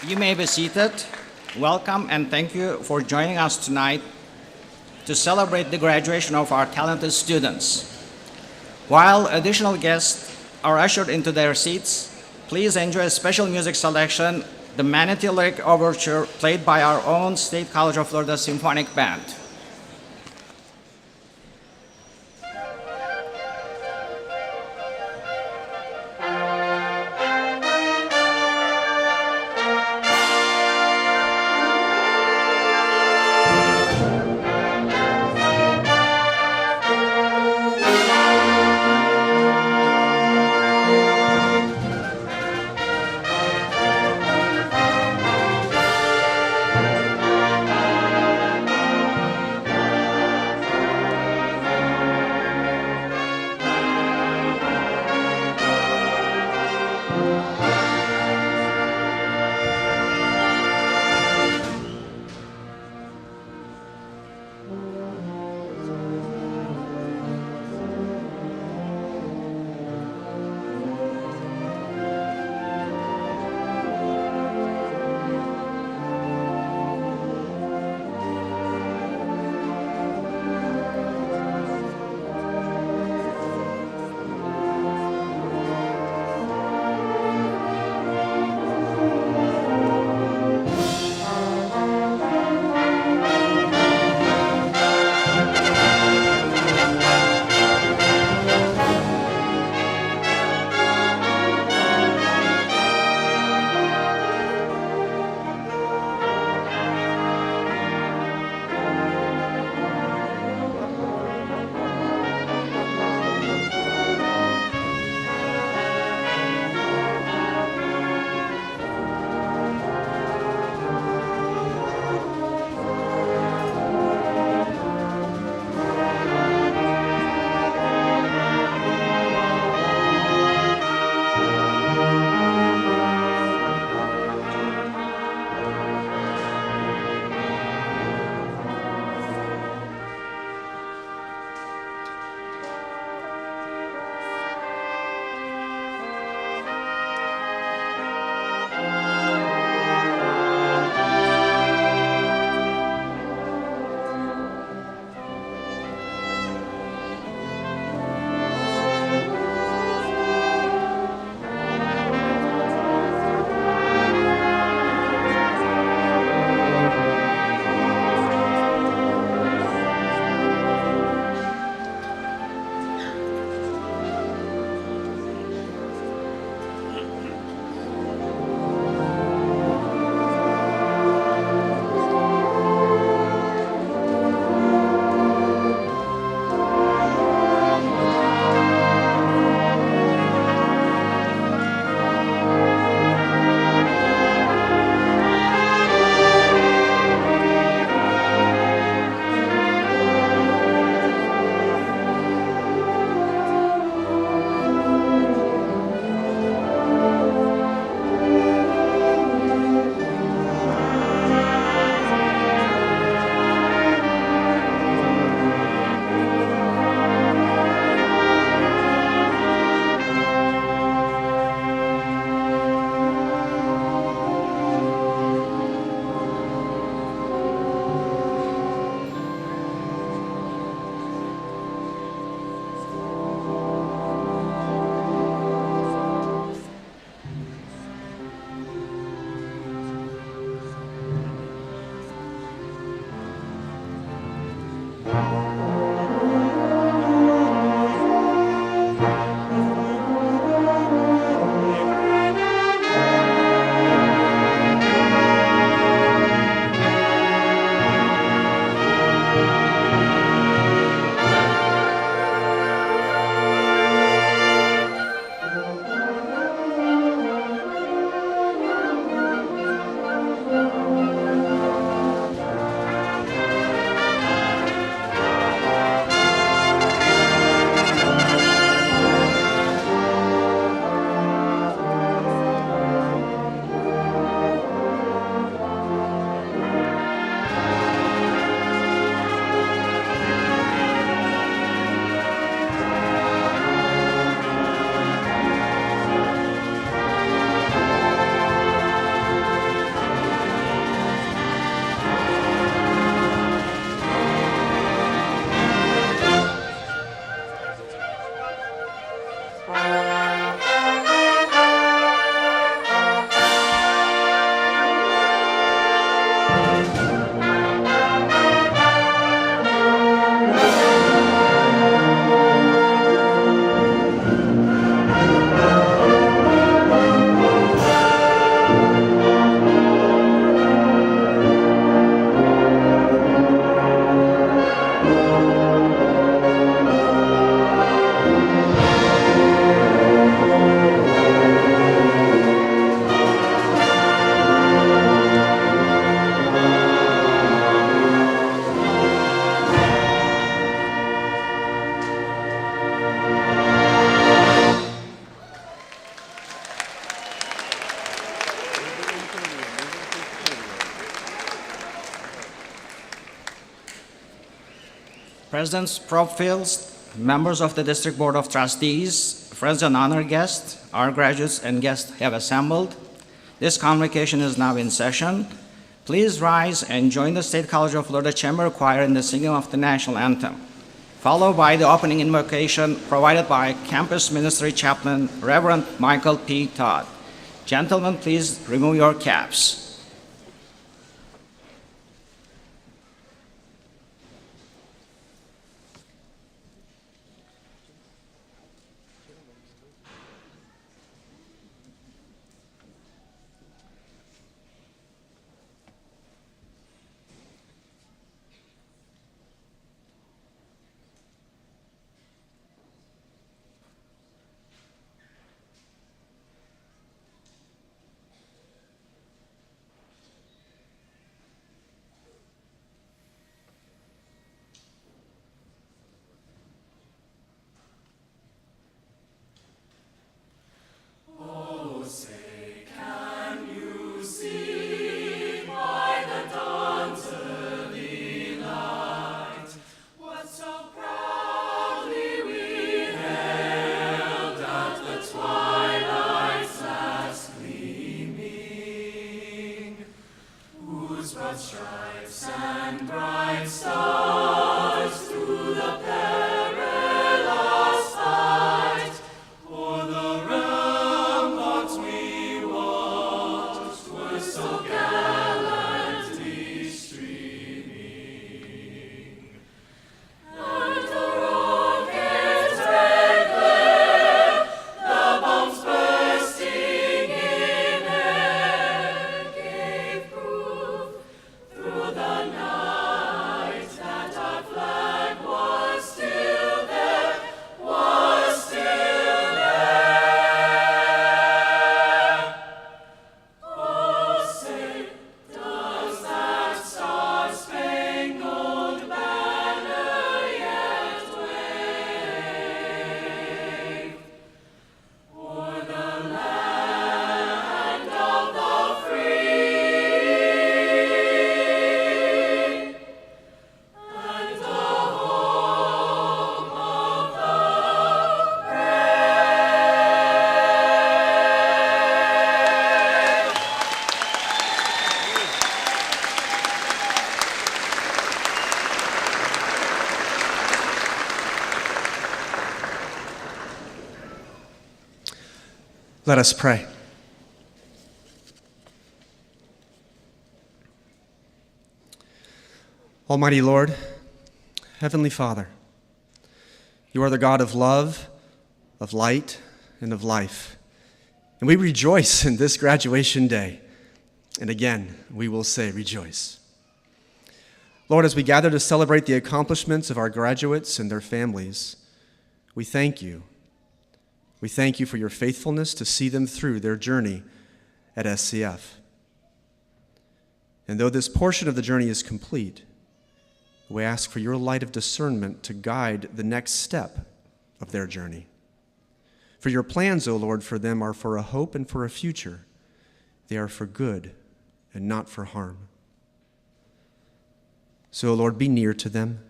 You may be seated. Welcome and thank you for joining us tonight to celebrate the graduation of our talented students. While additional guests are ushered into their seats, please enjoy a special music selection, the Manatee Lake Overture, played by our own State College of Florida Symphonic Band. Presidents Profiles, members of the District Board of Trustees, friends and honor guests, our graduates and guests have assembled. This convocation is now in session. Please rise and join the State College of Florida Chamber Choir in the singing of the national anthem, followed by the opening invocation provided by Campus Ministry Chaplain Reverend Michael P. Todd. Gentlemen, please remove your caps. Let us pray. Almighty Lord, Heavenly Father, you are the God of love, of light, and of life. And we rejoice in this graduation day. And again, we will say rejoice. Lord, as we gather to celebrate the accomplishments of our graduates and their families, we thank you. We thank you for your faithfulness to see them through their journey at SCF. And though this portion of the journey is complete, we ask for your light of discernment to guide the next step of their journey. For your plans, O Lord, for them are for a hope and for a future. They are for good and not for harm. So, O Lord, be near to them.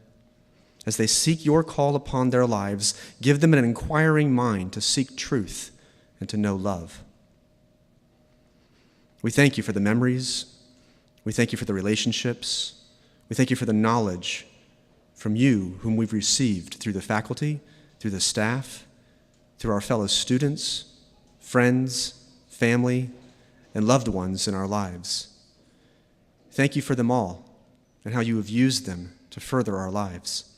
As they seek your call upon their lives, give them an inquiring mind to seek truth and to know love. We thank you for the memories. We thank you for the relationships. We thank you for the knowledge from you whom we've received through the faculty, through the staff, through our fellow students, friends, family, and loved ones in our lives. Thank you for them all and how you have used them to further our lives.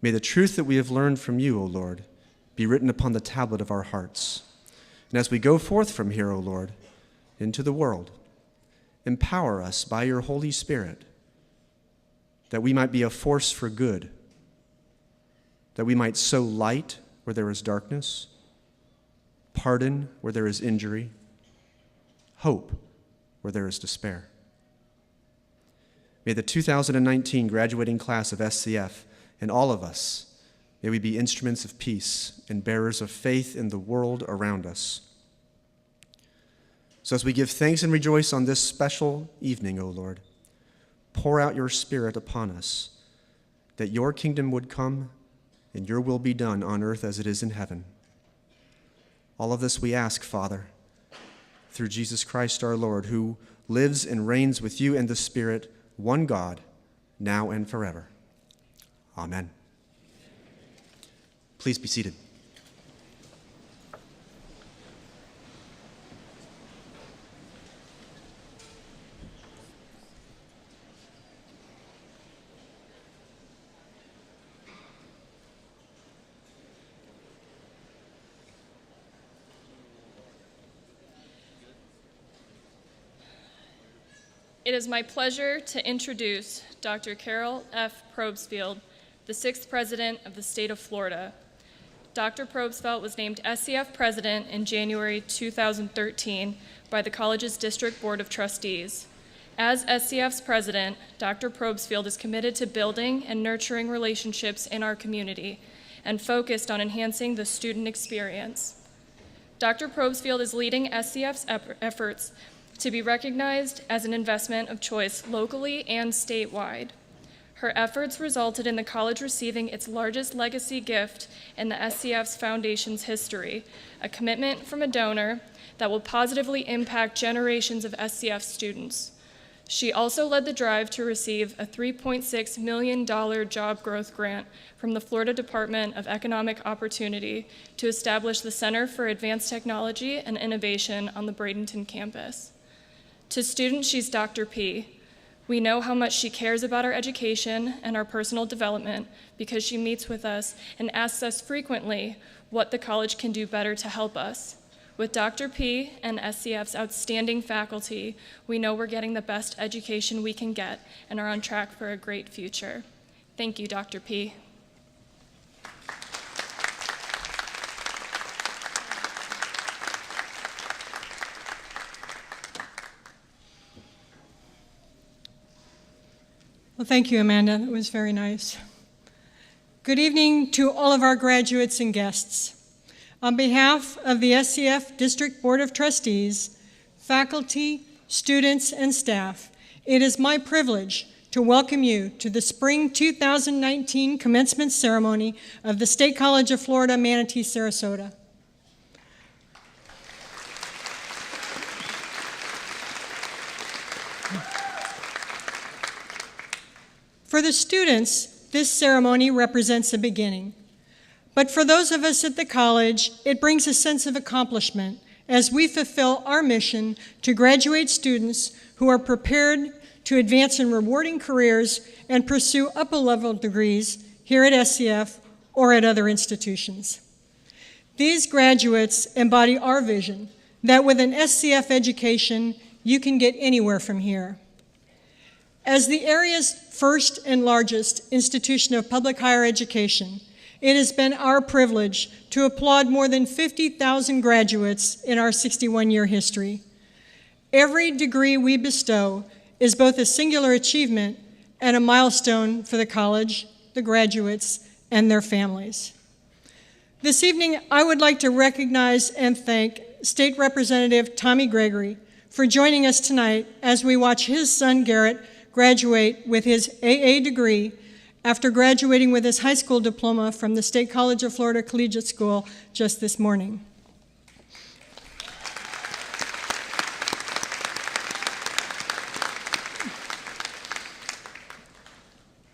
May the truth that we have learned from you, O Lord, be written upon the tablet of our hearts. And as we go forth from here, O Lord, into the world, empower us by your Holy Spirit that we might be a force for good, that we might sow light where there is darkness, pardon where there is injury, hope where there is despair. May the 2019 graduating class of SCF and all of us, may we be instruments of peace and bearers of faith in the world around us. So as we give thanks and rejoice on this special evening, O Lord, pour out your Spirit upon us that your kingdom would come and your will be done on earth as it is in heaven. All of this we ask, Father, through Jesus Christ our Lord, who lives and reigns with you and the Spirit, one God, now and forever. Amen. Please be seated. It is my pleasure to introduce Dr. Carol F. Probsfield, the 6th President of the state of Florida. Dr. Probsfield was named SCF President in January 2013 by the college's District Board of Trustees. As SCF's President, Dr. Probsfield is committed to building and nurturing relationships in our community and focused on enhancing the student experience. Dr. Probsfield is leading SCF's efforts to be recognized as an investment of choice locally and statewide. Her efforts resulted in the college receiving its largest legacy gift in the SCF's foundation's history, a commitment from a donor that will positively impact generations of SCF students. She also led the drive to receive a $3.6 million job growth grant from the Florida Department of Economic Opportunity to establish the Center for Advanced Technology and Innovation on the Bradenton campus. To students, she's Dr. P. We know how much she cares about our education and our personal development because she meets with us and asks us frequently what the college can do better to help us. With Dr. P and SCF's outstanding faculty, we know we're getting the best education we can get and are on track for a great future. Thank you, Dr. P. Well, thank you, Amanda. That was very nice. Good evening to all of our graduates and guests. On behalf of the SCF District Board of Trustees, faculty, students, and staff, it is my privilege to welcome you to the Spring 2019 Commencement Ceremony of the State College of Florida, Manatee-Sarasota. For the students, this ceremony represents a beginning. But for those of us at the college, it brings a sense of accomplishment as we fulfill our mission to graduate students who are prepared to advance in rewarding careers and pursue upper-level degrees here at SCF or at other institutions. These graduates embody our vision that with an SCF education, you can get anywhere from here. As the area's first and largest institution of public higher education, it has been our privilege to applaud more than 50,000 graduates in our 61-year history. Every degree we bestow is both a singular achievement and a milestone for the college, the graduates, and their families. This evening, I would like to recognize and thank State Representative Tommy Gregory for joining us tonight as we watch his son Garrett graduate with his AA degree after graduating with his high school diploma from the State College of Florida Collegiate School just this morning.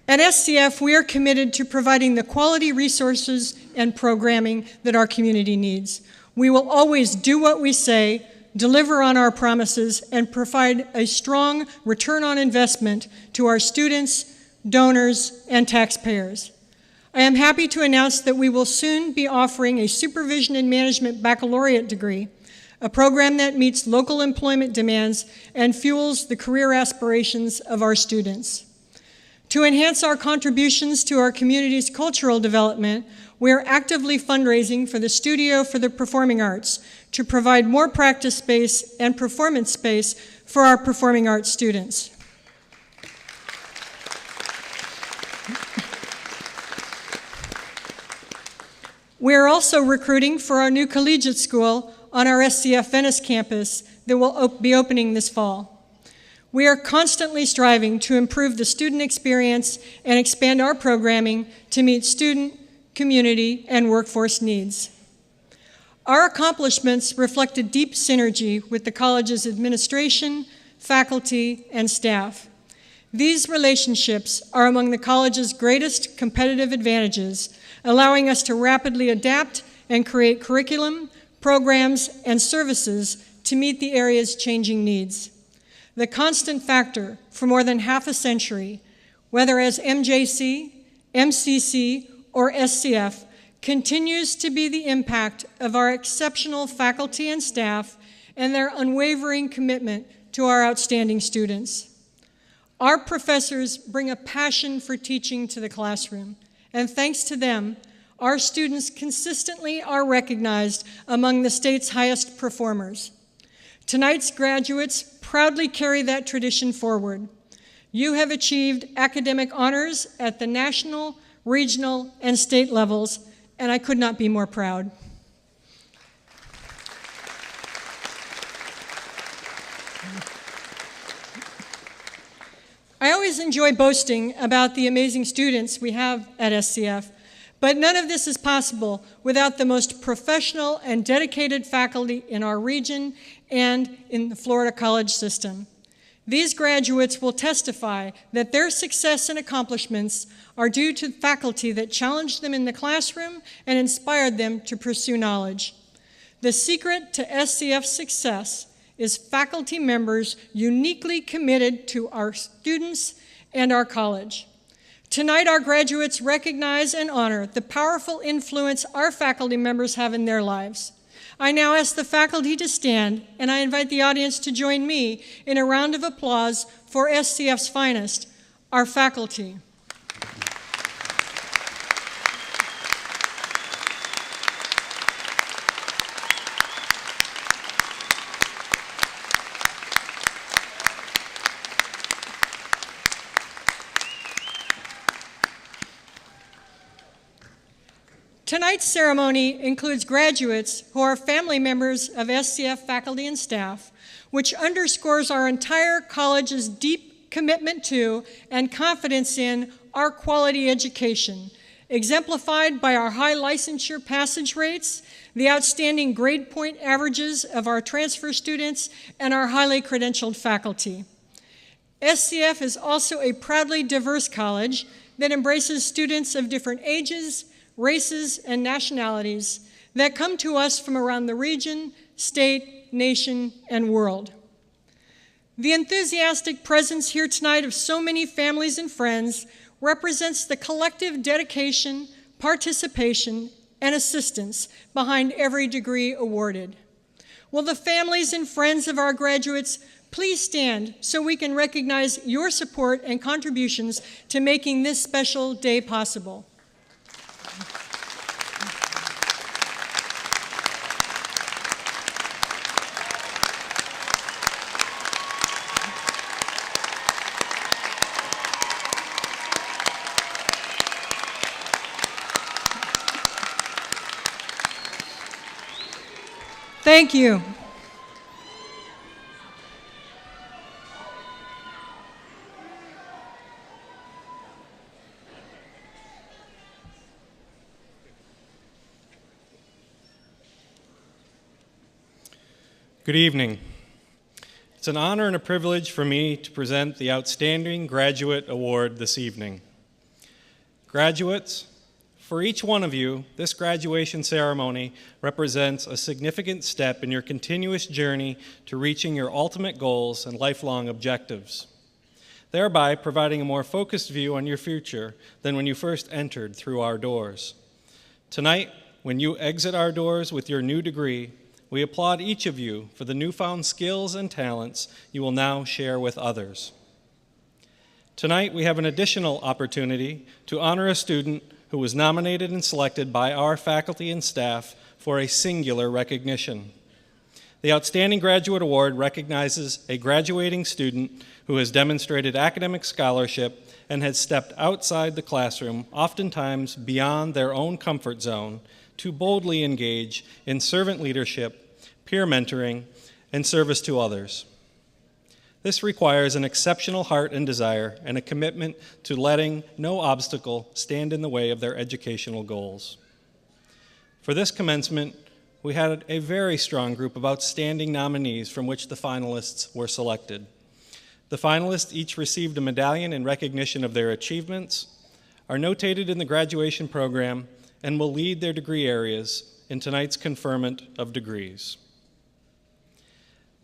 At SCF, we are committed to providing the quality resources and programming that our community needs. We will always do what we say, deliver on our promises, and provide a strong return on investment to our students, donors, and taxpayers. I am happy to announce that we will soon be offering a Supervision and Management Baccalaureate degree, a program that meets local employment demands and fuels the career aspirations of our students. To enhance our contributions to our community's cultural development, we are actively fundraising for the Studio for the Performing Arts to provide more practice space and performance space for our performing arts students. We are also recruiting for our new collegiate school on our SCF Venice campus that will be opening this fall. We are constantly striving to improve the student experience and expand our programming to meet student, community, and workforce needs. Our accomplishments reflect a deep synergy with the college's administration, faculty, and staff. These relationships are among the college's greatest competitive advantages, allowing us to rapidly adapt and create curriculum, programs, and services to meet the area's changing needs. The constant factor for more than half a century, whether as MJC, MCC, or SCF, continues to be the impact of our exceptional faculty and staff and their unwavering commitment to our outstanding students. Our professors bring a passion for teaching to the classroom, and thanks to them, our students consistently are recognized among the state's highest performers. Tonight's graduates proudly carry that tradition forward. You have achieved academic honors at the national, regional, and state levels, and I could not be more proud. I always enjoy boasting about the amazing students we have at SCF, but none of this is possible without the most professional and dedicated faculty in our region and in the Florida college system. These graduates will testify that their success and accomplishments are due to faculty that challenged them in the classroom and inspired them to pursue knowledge. The secret to SCF's success is faculty members uniquely committed to our students and our college. Tonight, our graduates recognize and honor the powerful influence our faculty members have in their lives. I now ask the faculty to stand, and I invite the audience to join me in a round of applause for SCF's finest, our faculty. Tonight's ceremony includes graduates who are family members of SCF faculty and staff, which underscores our entire college's deep commitment to and confidence in our quality education, exemplified by our high licensure passage rates, the outstanding grade point averages of our transfer students, and our highly credentialed faculty. SCF is also a proudly diverse college that embraces students of different ages, races, and nationalities that come to us from around the region, state, nation, and world. The enthusiastic presence here tonight of so many families and friends represents the collective dedication, participation, and assistance behind every degree awarded. Will the families and friends of our graduates please stand so we can recognize your support and contributions to making this special day possible. Thank you. Good evening. It's an honor and a privilege for me to present the Outstanding Graduate Award this evening. Graduates, for each one of you, this graduation ceremony represents a significant step in your continuous journey to reaching your ultimate goals and lifelong objectives, thereby providing a more focused view on your future than when you first entered through our doors. Tonight, when you exit our doors with your new degree, we applaud each of you for the newfound skills and talents you will now share with others. Tonight, we have an additional opportunity to honor a student who was nominated and selected by our faculty and staff for a singular recognition. The Outstanding Graduate Award recognizes a graduating student who has demonstrated academic scholarship and has stepped outside the classroom, oftentimes beyond their own comfort zone, to boldly engage in servant leadership, peer mentoring, and service to others. This requires an exceptional heart and desire and a commitment to letting no obstacle stand in the way of their educational goals. For this commencement, we had a very strong group of outstanding nominees from which the finalists were selected. The finalists each received a medallion in recognition of their achievements, are notated in the graduation program, and will lead their degree areas in tonight's conferment of degrees.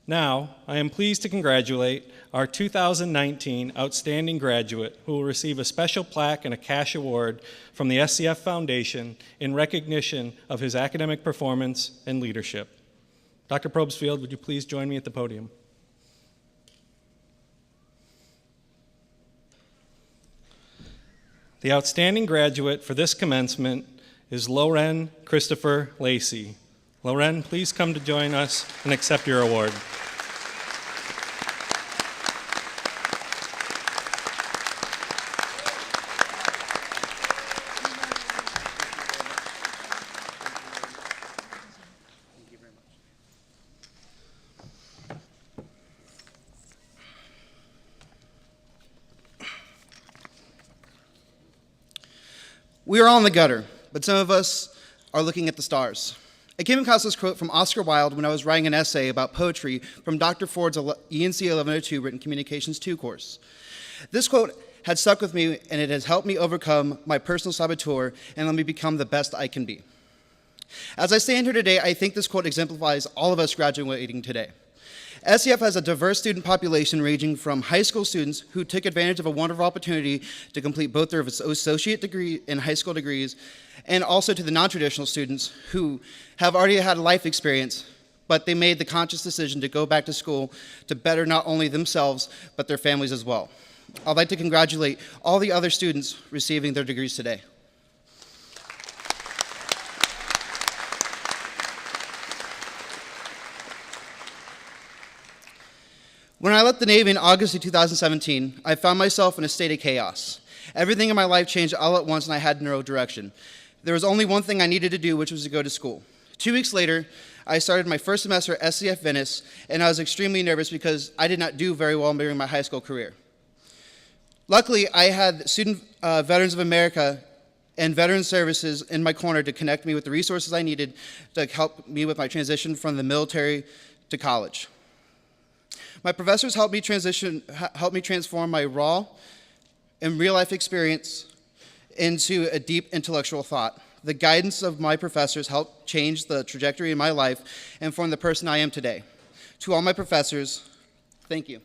Now, I am pleased to congratulate our 2019 outstanding graduate who will receive a special plaque and a cash award from the SCF Foundation in recognition of his academic performance and leadership. Dr. Probstfield, would you please join me at the podium? The outstanding graduate for this commencement is Loren Christopher Lacey. Loren, please come to join us and accept your award. We are all in the gutter, but some of us are looking at the stars. I came across this quote from Oscar Wilde when I was writing an essay about poetry from Dr. Ford's ENC 1102 Written Communications 2 course. This quote had stuck with me, and it has helped me overcome my personal saboteur and let me become the best I can be. As I stand here today, I think this quote exemplifies all of us graduating today. SCF has a diverse student population ranging from high school students who took advantage of a wonderful opportunity to complete both their associate degree and high school degrees, and also to the non-traditional students who have already had life experience, but they made the conscious decision to go back to school to better not only themselves, but their families as well. I'd like to congratulate all the other students receiving their degrees today. When I left the Navy in August of 2017, I found myself in a state of chaos. Everything in my life changed all at once and I had no direction. There was only one thing I needed to do, which was to go to school. 2 weeks later, I started my first semester at SCF Venice, and I was extremely nervous because I did not do very well during my high school career. Luckily, I had Student Veterans of America and Veteran Services in my corner to connect me with the resources I needed to help me with my transition from the military to college. My professors helped me transform my raw and real-life experience into a deep intellectual thought. The guidance of my professors helped change the trajectory of my life and form the person I am today. To all my professors, thank you.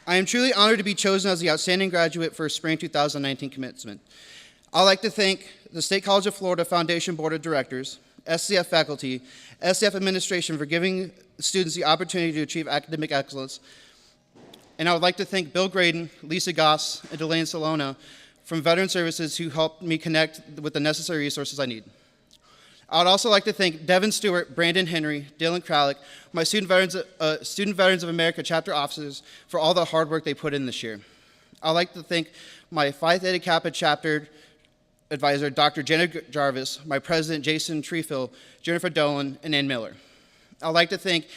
I am truly honored to be chosen as the outstanding graduate for spring 2019 commencement. I'd like to thank the State College of Florida Foundation Board of Directors, SCF faculty, SCF administration for giving students the opportunity to achieve academic excellence. And I would like to thank Bill Graydon, Lisa Goss, and Delaney Salona from Veteran Services who helped me connect with the necessary resources I need. I would also like to thank Devin Stewart, Brandon Henry, Dylan Kralik, my Student Veterans of America chapter officers for all the hard work they put in this year. I'd like to thank my Phi Theta Kappa chapter advisor, Dr. Jenna Jarvis, my president, Jason Treefill, Jennifer Dolan, and Ann Miller. I'd like to thank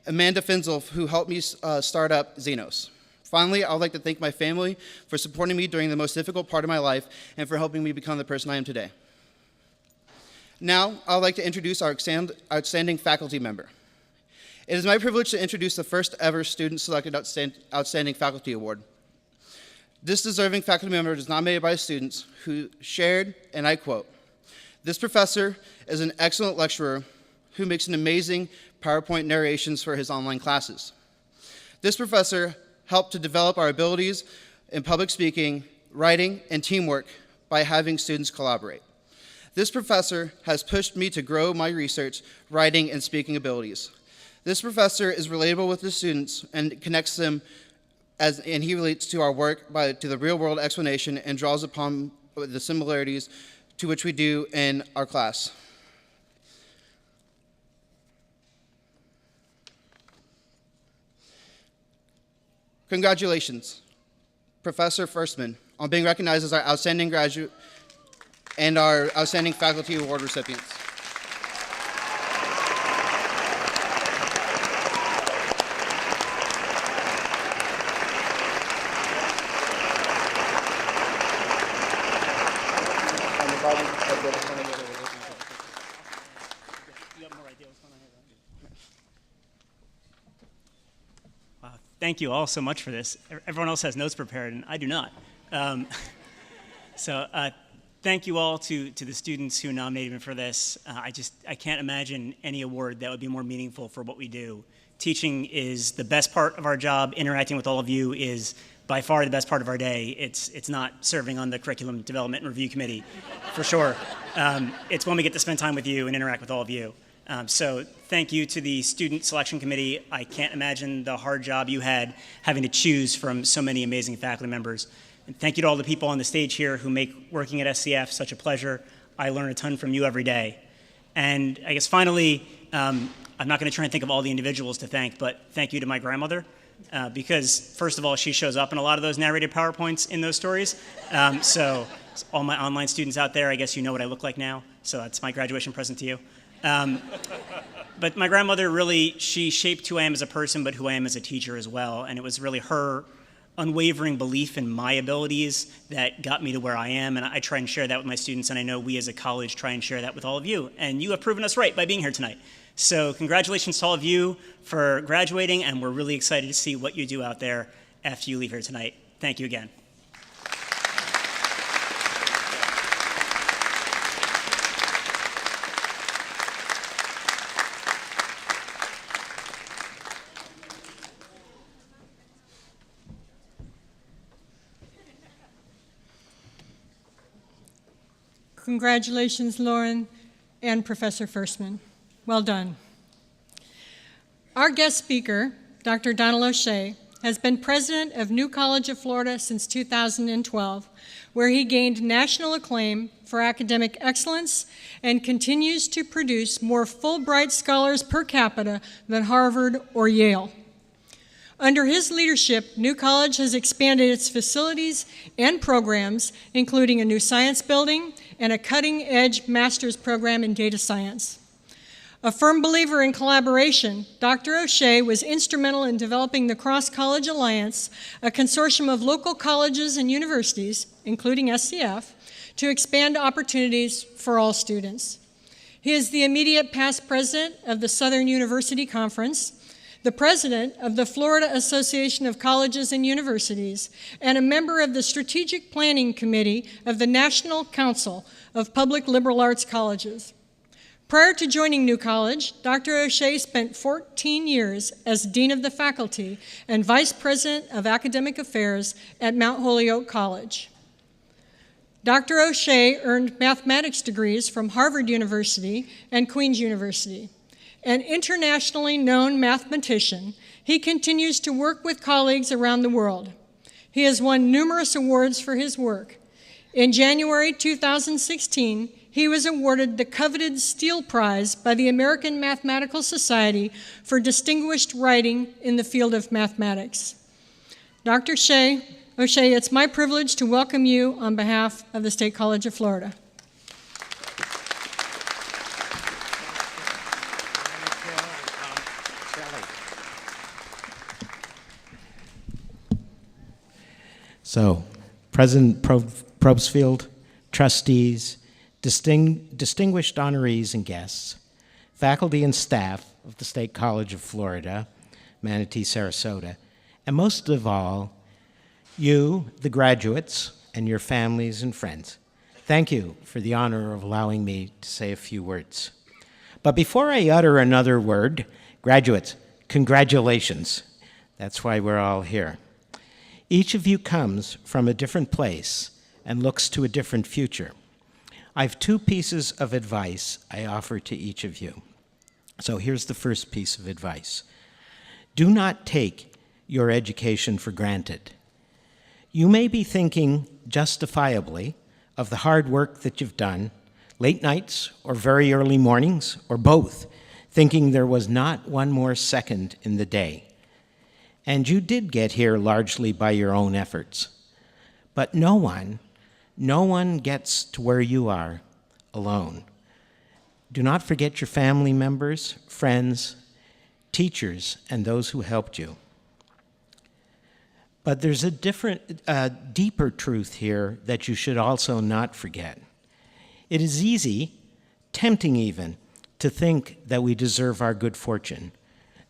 Amanda Finzel, who helped me start up Xenos. Finally, I would like to thank my family for supporting me during the most difficult part of my life and for helping me become the person I am today. Now, I would like to introduce our outstanding faculty member. It is my privilege to introduce the first ever student-selected Outstanding Faculty Award. This deserving faculty member is nominated by students who shared, and I quote, "This professor is an excellent lecturer who makes an amazing PowerPoint narrations for his online classes. This professor helped to develop our abilities in public speaking, writing, and teamwork by having students collaborate. This professor has pushed me to grow my research, writing, and speaking abilities. This professor is relatable with the students and connects them and he relates to our work to the real-world explanation and draws upon the similarities to which we do in our class. Congratulations, Professor Firstman, on being recognized as our outstanding graduate and our outstanding faculty award recipients. thank you all so much for this. Everyone else has notes prepared, and I do not. Thank you all to the students who nominated me for this. I can't imagine any award that would be more meaningful for what we do. Teaching is the best part of our job. Interacting with all of you is by far the best part of our day. It's not serving on the Curriculum Development and Review Committee, for sure. It's when we get to spend time with you and interact with all of you. So thank you to the Student Selection Committee. I can't imagine the hard job you had having to choose from so many amazing faculty members. And thank you to all the people on the stage here who make working at SCF such a pleasure. I learn a ton from you every day. And I guess finally, I'm not going to try and think of all the individuals to thank, but thank you to my grandmother, because first of all, she shows up in a lot of those narrated PowerPoints in those stories. So all my online students out there, I guess you know what I look like now. So that's my graduation present to you. But my grandmother really, she shaped who I am as a person, but who I am as a teacher as well. And it was really her unwavering belief in my abilities that got me to where I am, and I try and share that with my students, and I know we as a college try and share that with all of you, and you have proven us right by being here tonight. So congratulations to all of you for graduating, and we're really excited to see what you do out there after you leave here tonight. Thank you again. Congratulations, Lauren and Professor Firstman. Well done. Our guest speaker, Dr. Donald O'Shea, has been president of New College of Florida since 2012, where he gained national acclaim for academic excellence and continues to produce more Fulbright scholars per capita than Harvard or Yale. Under his leadership, New College has expanded its facilities and programs, including a new science building and a cutting-edge master's program in data science. A firm believer in collaboration, Dr. O'Shea was instrumental in developing the Cross College Alliance, a consortium of local colleges and universities, including SCF, to expand opportunities for all students. He is the immediate past president of the Southern University Conference, the president of the Florida Association of Colleges and Universities, and a member of the Strategic Planning Committee of the National Council of Public Liberal Arts Colleges. Prior to joining New College, Dr. O'Shea spent 14 years as Dean of the Faculty and Vice President of Academic Affairs at Mount Holyoke College. Dr. O'Shea earned mathematics degrees from Harvard University and Queen's University. An internationally known mathematician, he continues to work with colleagues around the world. He has won numerous awards for his work. In January 2016, he was awarded the coveted Steele Prize by the American Mathematical Society for distinguished writing in the field of mathematics. Dr. O'Shea, it's my privilege to welcome you on behalf of the State College of Florida. So, President Probstfield, trustees, distinguished honorees and guests, faculty and staff of the State College of Florida, Manatee-Sarasota, and most of all, you, the graduates, and your families and friends. Thank you for the honor of allowing me to say a few words. But before I utter another word, graduates, congratulations. That's why we're all here. Each of you comes from a different place and looks to a different future. I have two pieces of advice I offer to each of you. So here's the first piece of advice. Do not take your education for granted. You may be thinking justifiably of the hard work that you've done, late nights or very early mornings, or both, thinking there was not one more second in the day. And you did get here largely by your own efforts. But no one gets to where you are alone. Do not forget your family members, friends, teachers, and those who helped you. But there's a deeper truth here that you should also not forget. It is easy, tempting even, to think that we deserve our good fortune,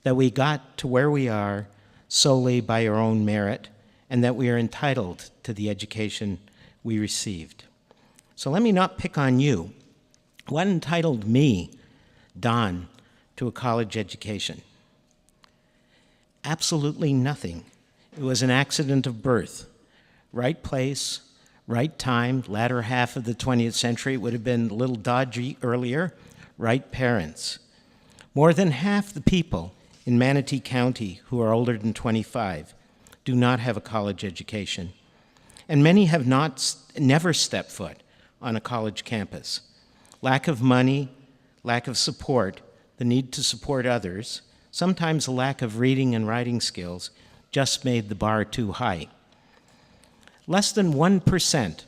that we got to where we are solely by our own merit, and that we are entitled to the education we received. So let me not pick on you. What entitled me, Don, to a college education? Absolutely nothing. It was an accident of birth. Right place, right time, latter half of the 20th century. It would have been a little dodgy earlier. Right parents. More than half the people in Manatee County who are older than 25 do not have a college education. And many have never stepped foot on a college campus. Lack of money, lack of support, the need to support others, sometimes a lack of reading and writing skills just made the bar too high. Less than 1%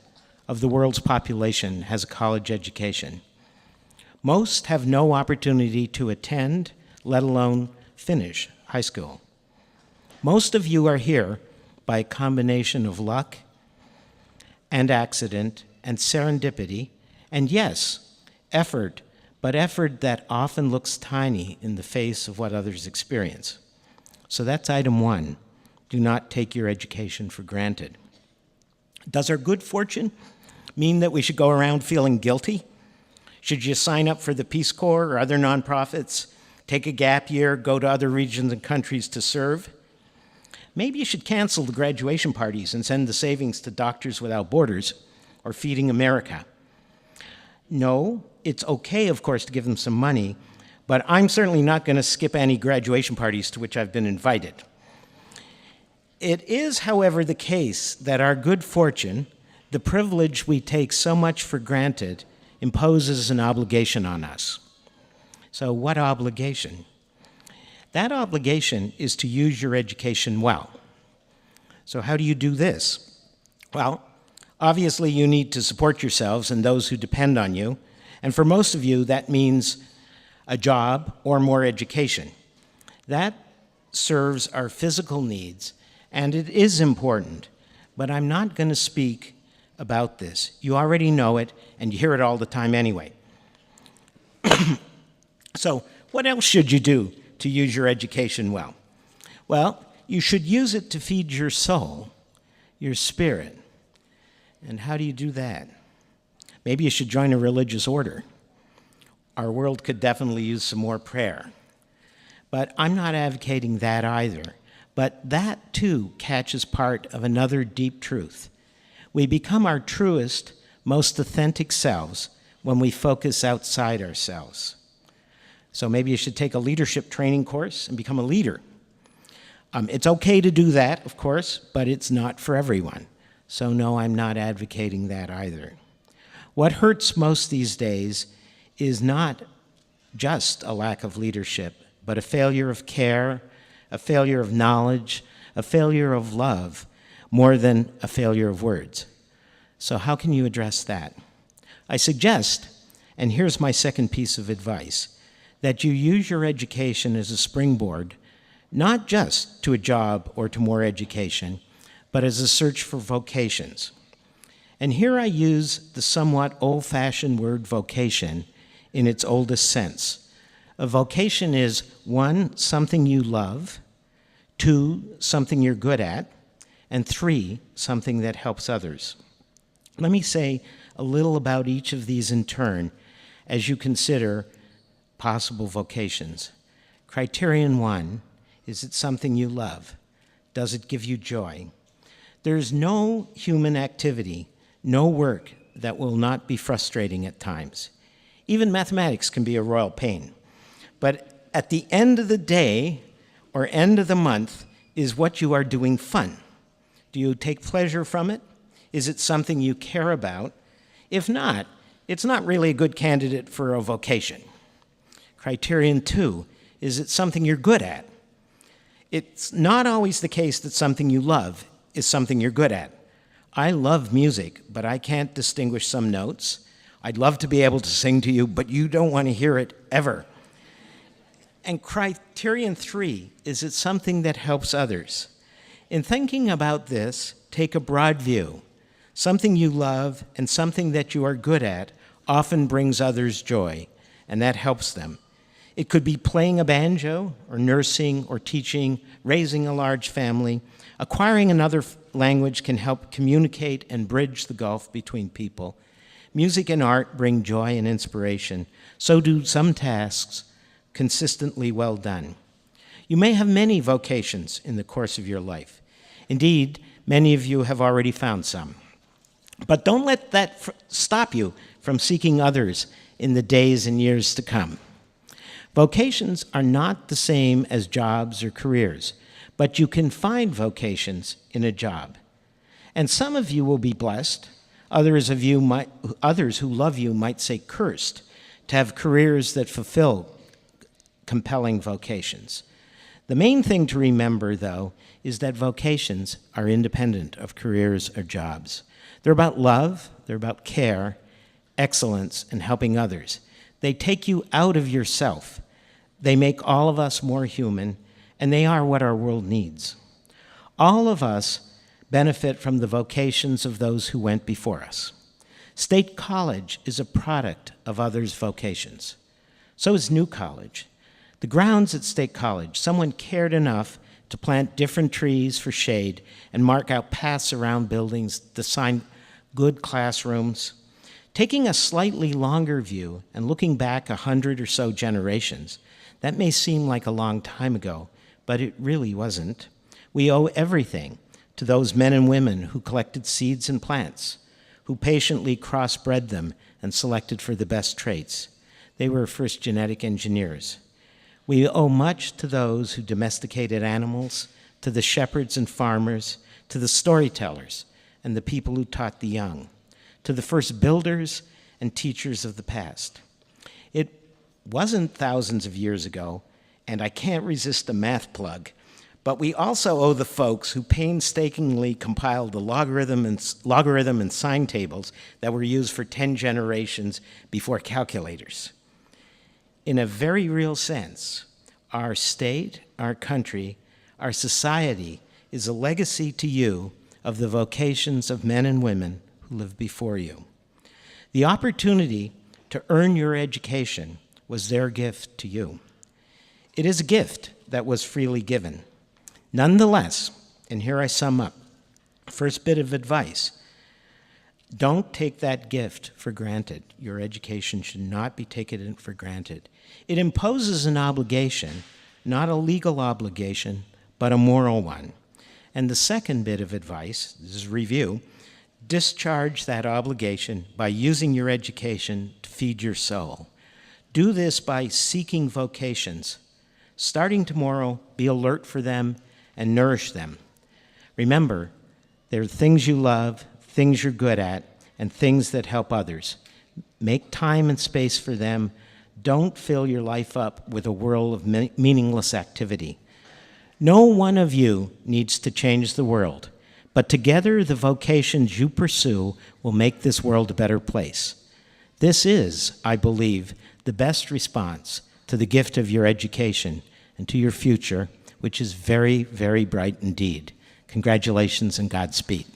of the world's population has a college education. Most have no opportunity to attend, let alone finish high school. Most of you are here by a combination of luck and accident and serendipity, and yes, effort, but effort that often looks tiny in the face of what others experience. So that's item one. Do not take your education for granted. Does our good fortune mean that we should go around feeling guilty? Should you sign up for the Peace Corps or other nonprofits, take a gap year, go to other regions and countries to serve? Maybe you should cancel the graduation parties and send the savings to Doctors Without Borders or Feeding America. No, it's okay, of course, to give them some money, but I'm certainly not going to skip any graduation parties to which I've been invited. It is, however, the case that our good fortune, the privilege we take so much for granted, imposes an obligation on us. So what obligation? That obligation is to use your education well. So how do you do this? Well, obviously you need to support yourselves and those who depend on you, and for most of you that means a job or more education. That serves our physical needs, and it is important, but I'm not going to speak about this. You already know it, and you hear it all the time anyway. So what else should you do to use your education well? Well, you should use it to feed your soul, your spirit. And how do you do that? Maybe you should join a religious order. Our world could definitely use some more prayer. But I'm not advocating that either. But that, too, catches part of another deep truth. We become our truest, most authentic selves when we focus outside ourselves. So maybe you should take a leadership training course and become a leader. It's okay to do that, of course, but it's not for everyone. So no, I'm not advocating that either. What hurts most these days is not just a lack of leadership, but a failure of care, a failure of knowledge, a failure of love, more than a failure of words. So how can you address that? I suggest, and here's my second piece of advice, that you use your education as a springboard, not just to a job or to more education, but as a search for vocations. And here I use the somewhat old-fashioned word vocation in its oldest sense. A vocation is, 1, something you love, 2, something you're good at, and 3, something that helps others. Let me say a little about each of these in turn as you consider possible vocations. Criterion 1, is it something you love? Does it give you joy? There's no human activity, no work that will not be frustrating at times. Even mathematics can be a royal pain. But at the end of the day or end of the month, is what you are doing fun? Do you take pleasure from it? Is it something you care about? If not, it's not really a good candidate for a vocation. Criterion 2, is it something you're good at? It's not always the case that something you love is something you're good at. I love music, but I can't distinguish some notes. I'd love to be able to sing to you, but you don't want to hear it ever. And criterion 3, is it something that helps others? In thinking about this, take a broad view. Something you love and something that you are good at often brings others joy, and that helps them. It could be playing a banjo, or nursing, or teaching, raising a large family. Acquiring another language can help communicate and bridge the gulf between people. Music and art bring joy and inspiration. So do some tasks consistently well done. You may have many vocations in the course of your life. Indeed, many of you have already found some. But don't let that stop you from seeking others in the days and years to come. Vocations are not the same as jobs or careers, but you can find vocations in a job. And some of you will be blessed. Others who love you might say cursed to have careers that fulfill compelling vocations. The main thing to remember, though, is that vocations are independent of careers or jobs. They're about love, they're about care, excellence, and helping others. They take you out of yourself. They make all of us more human, and they are what our world needs. All of us benefit from the vocations of those who went before us. State College is a product of others' vocations. So is New College. The grounds at State College, someone cared enough to plant different trees for shade and mark out paths around buildings, design good classrooms. Taking a slightly longer view and looking back 100 or so generations, that may seem like a long time ago, but it really wasn't. We owe everything to those men and women who collected seeds and plants, who patiently crossbred them and selected for the best traits. They were first genetic engineers. We owe much to those who domesticated animals, to the shepherds and farmers, to the storytellers and the people who taught the young, to the first builders and teachers of the past. It wasn't thousands of years ago, and I can't resist a math plug, but we also owe the folks who painstakingly compiled the logarithm and sine tables that were used for 10 generations before calculators. In a very real sense, our state, our country, our society is a legacy to you of the vocations of men and women who lived before you. The opportunity to earn your education was their gift to you. It is a gift that was freely given. Nonetheless, and here I sum up, first bit of advice, don't take that gift for granted. Your education should not be taken for granted. It imposes an obligation, not a legal obligation, but a moral one. And the second bit of advice, this is review, discharge that obligation by using your education to feed your soul. Do this by seeking vocations. Starting tomorrow, be alert for them and nourish them. Remember, there are things you love, things you're good at, and things that help others. Make time and space for them. Don't fill your life up with a whirl of meaningless activity. No one of you needs to change the world, but together the vocations you pursue will make this world a better place. This is, I believe, the best response to the gift of your education and to your future, which is very, very bright indeed. Congratulations and Godspeed.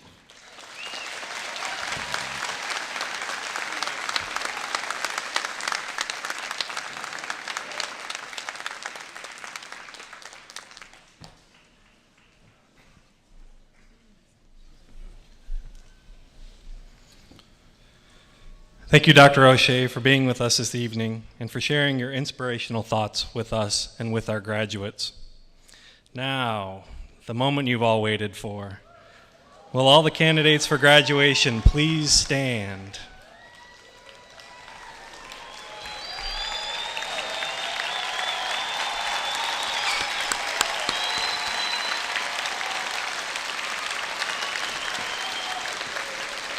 Thank you, Dr. O'Shea, for being with us this evening and for sharing your inspirational thoughts with us and with our graduates. Now, the moment you've all waited for. Will all the candidates for graduation please stand?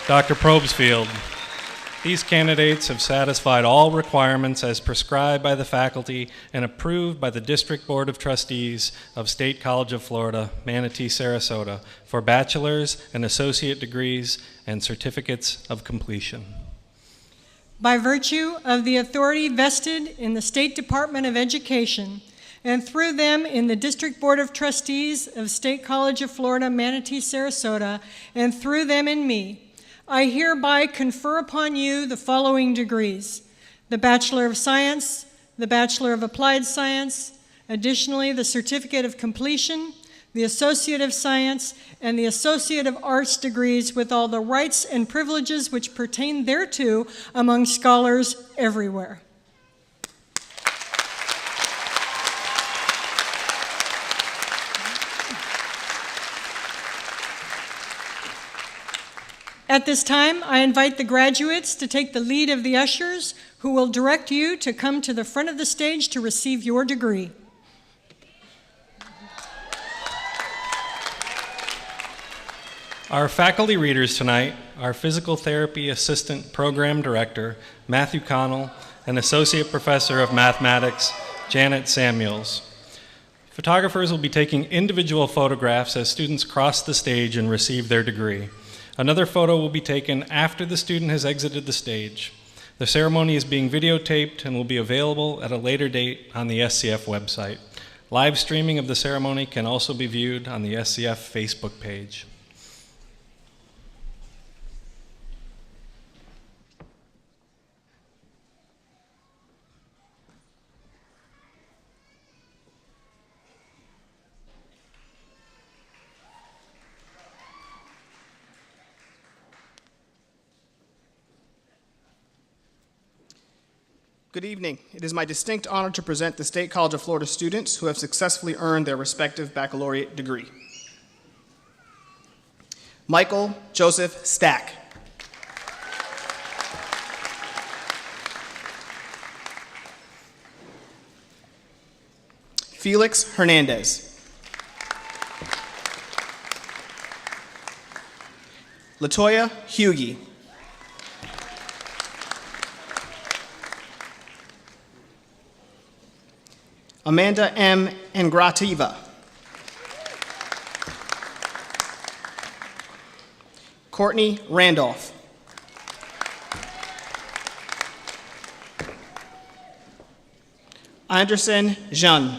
Dr. Probesfield, these candidates have satisfied all requirements as prescribed by the faculty and approved by the District Board of Trustees of State College of Florida, Manatee-Sarasota, for bachelor's and associate degrees and certificates of completion. By virtue of the authority vested in the State Department of Education and through them in the District Board of Trustees of State College of Florida, Manatee-Sarasota, and through them in me, I hereby confer upon you the following degrees: the Bachelor of Science, the Bachelor of Applied Science, additionally the Certificate of Completion, the Associate of Science, and the Associate of Arts degrees with all the rights and privileges which pertain thereto among scholars everywhere. At this time, I invite the graduates to take the lead of the ushers, who will direct you to come to the front of the stage to receive your degree. Our faculty readers tonight are Physical Therapy Assistant Program Director Matthew Connell and Associate Professor of Mathematics Janet Samuels. Photographers will be taking individual photographs as students cross the stage and receive their degree. Another photo will be taken after the student has exited the stage. The ceremony is being videotaped and will be available at a later date on the SCF website. Live streaming of the ceremony can also be viewed on the SCF Facebook page. Good evening. It is my distinct honor to present the State College of Florida students who have successfully earned their respective baccalaureate degree. Michael Joseph Stack. Felix Hernandez. Latoya Hughey. Amanda M. Engrativa. Courtney Randolph. Anderson Jean.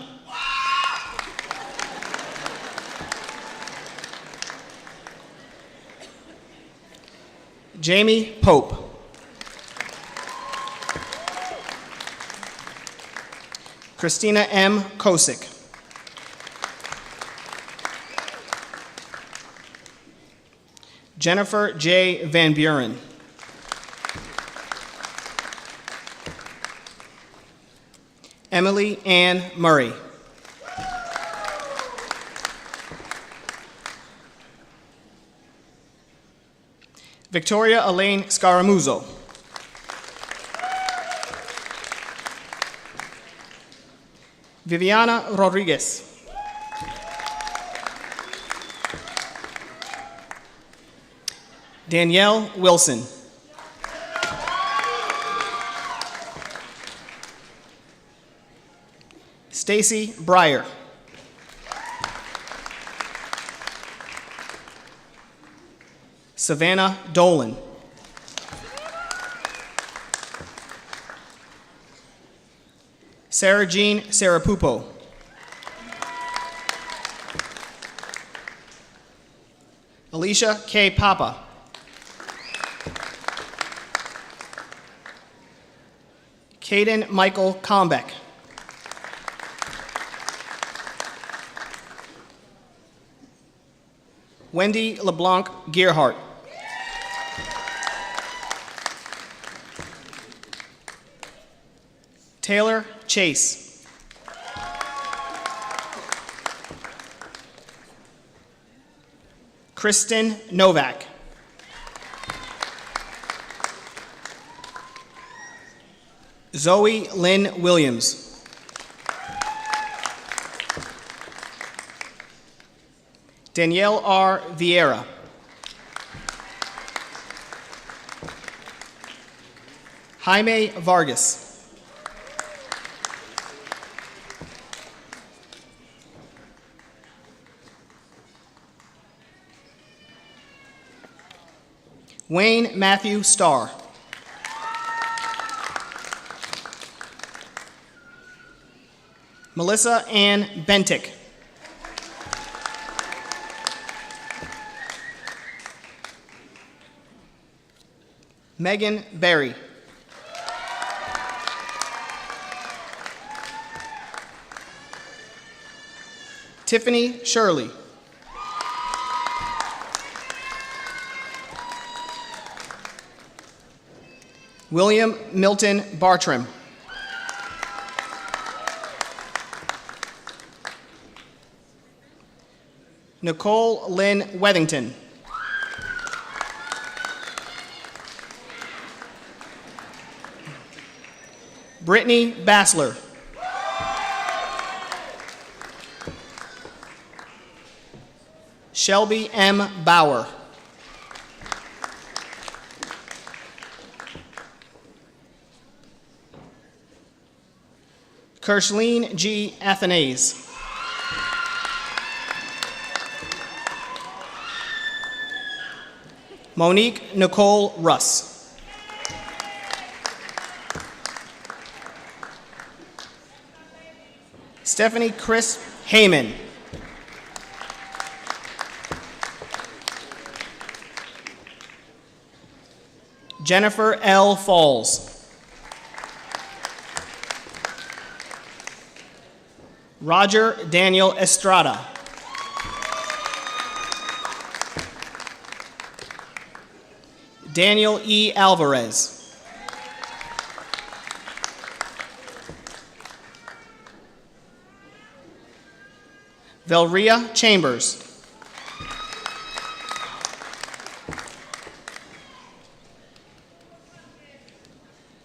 Jamie Pope. Christina M. Kosick. Jennifer J. Van Buren. Emily Ann Murray. Victoria Elaine Scaramuzzo. Viviana Rodriguez. Danielle Wilson. Stacy Breyer. Savannah Dolan. Sarah Jean Sarapupo. Alicia K. Papa. Caden Michael Combeck. Wendy LeBlanc Gearhart. Taylor Chase. Kristen Novak. Zoe Lynn Williams. Danielle R. Vieira. Jaime Vargas. Wayne Matthew Starr. Melissa Ann Bentick. Megan Berry. Tiffany Shirley. William Milton Bartram. Nicole Lynn Wethington. Brittany Bassler. Shelby M. Bauer. Kirshleen G. Athanase. Monique Nicole Russ. Stephanie Chris Heyman. Jennifer L. Falls. Roger Daniel Estrada. Daniel E. Alvarez. Velria Chambers.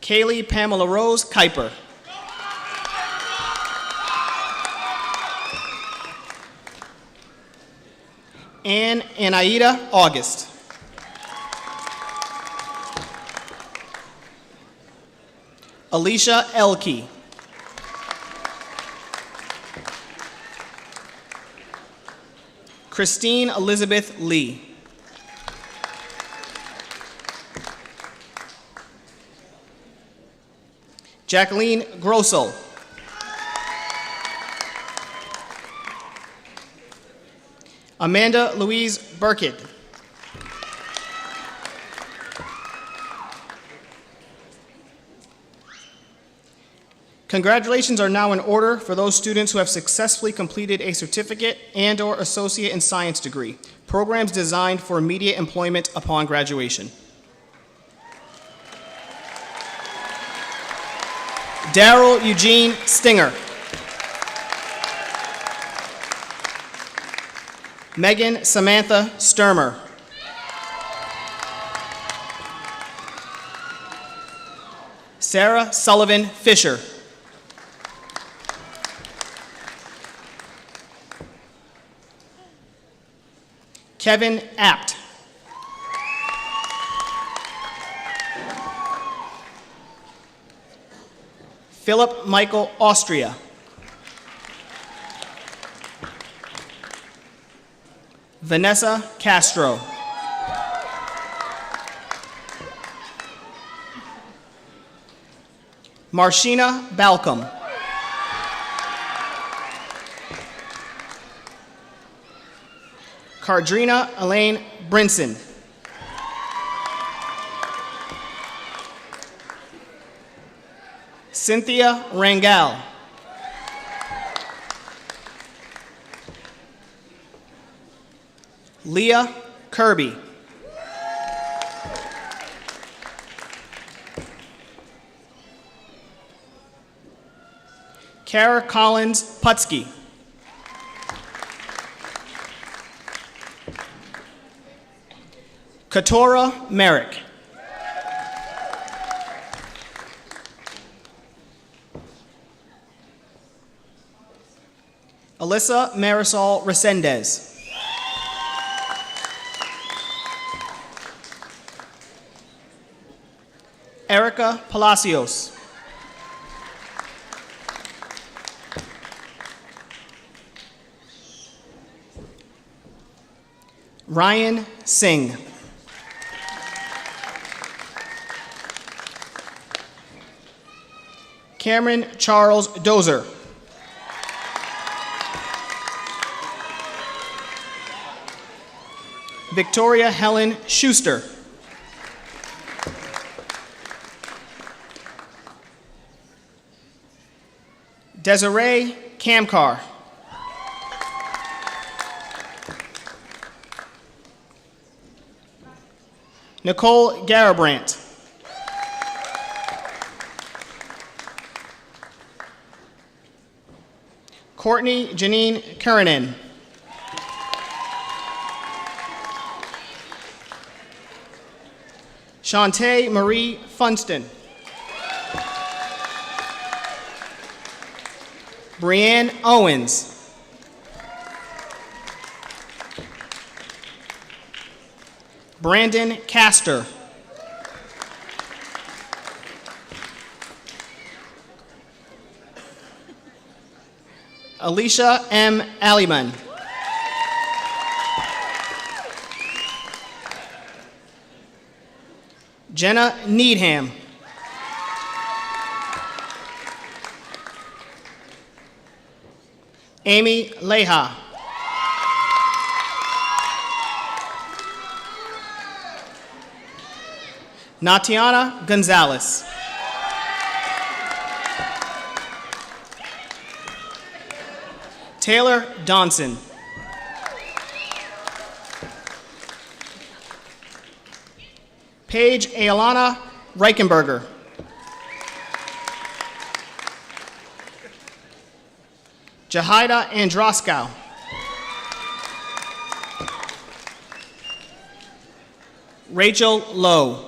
Kaylee Pamela Rose Kuiper. Ann Anaida August. Alicia Elkey. Christine Elizabeth Lee. Jacqueline Grossel. Amanda Louise Burkitt. Congratulations are now in order for those students who have successfully completed a certificate and/or associate in science degree, programs designed for immediate employment upon graduation. Daryl Eugene Stinger. Megan Samantha Sturmer. Sarah Sullivan Fisher. Kevin Apt. Philip Michael Austria. Vanessa Castro. Marshina Balcom. Cardrina Elaine Brinson. Cynthia Rangal. Leah Kirby. Kara Collins Putsky. Katora Merrick. Alyssa Marisol Resendez. Erica Palacios. Ryan Singh. Cameron Charles Dozer. Victoria Helen Schuster. Desiree Kamkar. Nicole Garabrandt. Courtney Janine Curranen. Shantae Marie Funston. Brianne Owens. Brandon Castor. Alicia M. Aliman. Jenna Needham. Amy Leha. Natiana Gonzalez. Taylor Donson. Paige Ailana Reichenberger. Jahida Androskow. Rachel Lowe.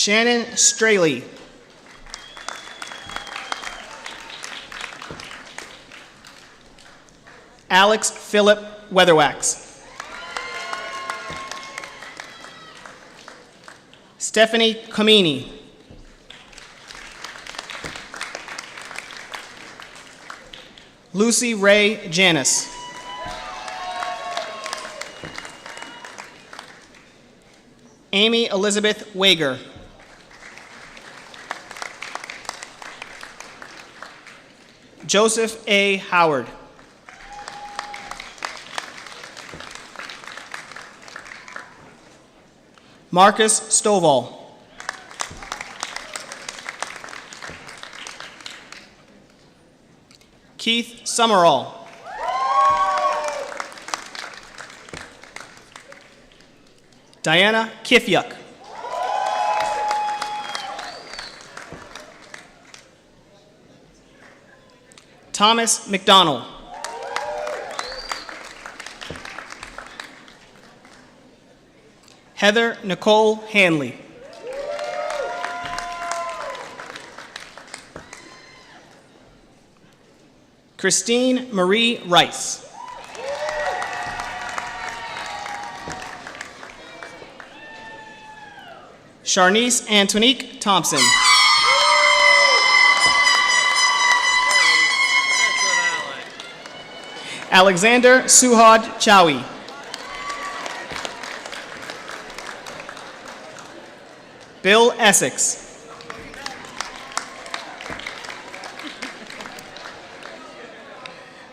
Shannon Straley. Alex Philip Weatherwax. Stephanie Comini. Lucy Ray Janis. Amy Elizabeth Wager. Joseph A. Howard. Marcus Stovall. Keith Summerall. Diana Kifyuk. Thomas McDonald. Heather Nicole Hanley. Christine Marie Rice. Charnice Antonique Thompson. Alexander Suhad Chowi. Bill Essex.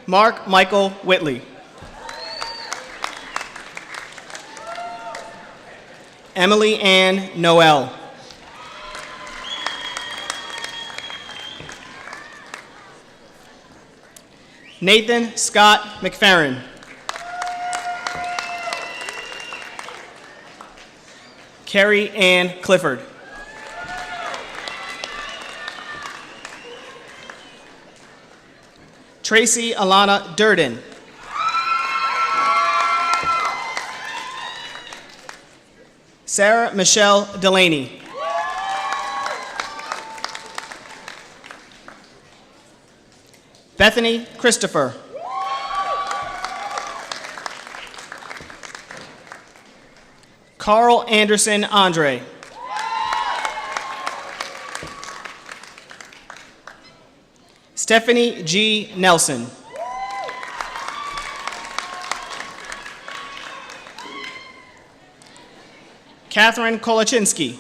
Mark Michael Whitley. Emily Ann Noel. Nathan Scott McFerrin. Carrie Ann Clifford. Tracy Alana Durden. Sarah Michelle Delaney. Bethany Christopher. Carl Anderson Andre. Stephanie G. Nelson. Catherine Kolachinsky.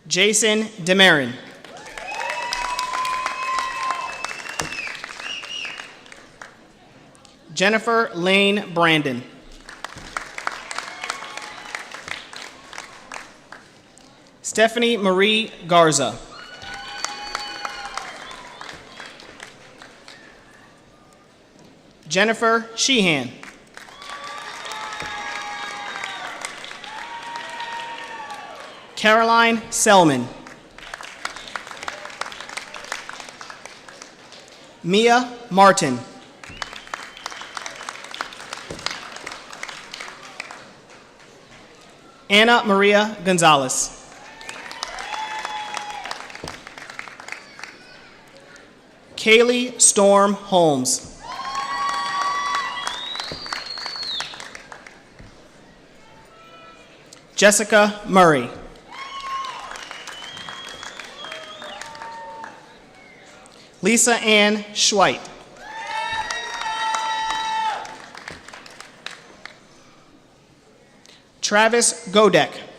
Jason Demarin. Jennifer Lane Brandon. Stephanie Marie Garza. Jennifer Sheehan. Caroline Selman. Mia Martin. Anna Maria Gonzalez. Kaylee Storm Holmes. Jessica Murray. Lisa Ann Schweit. Travis Godek.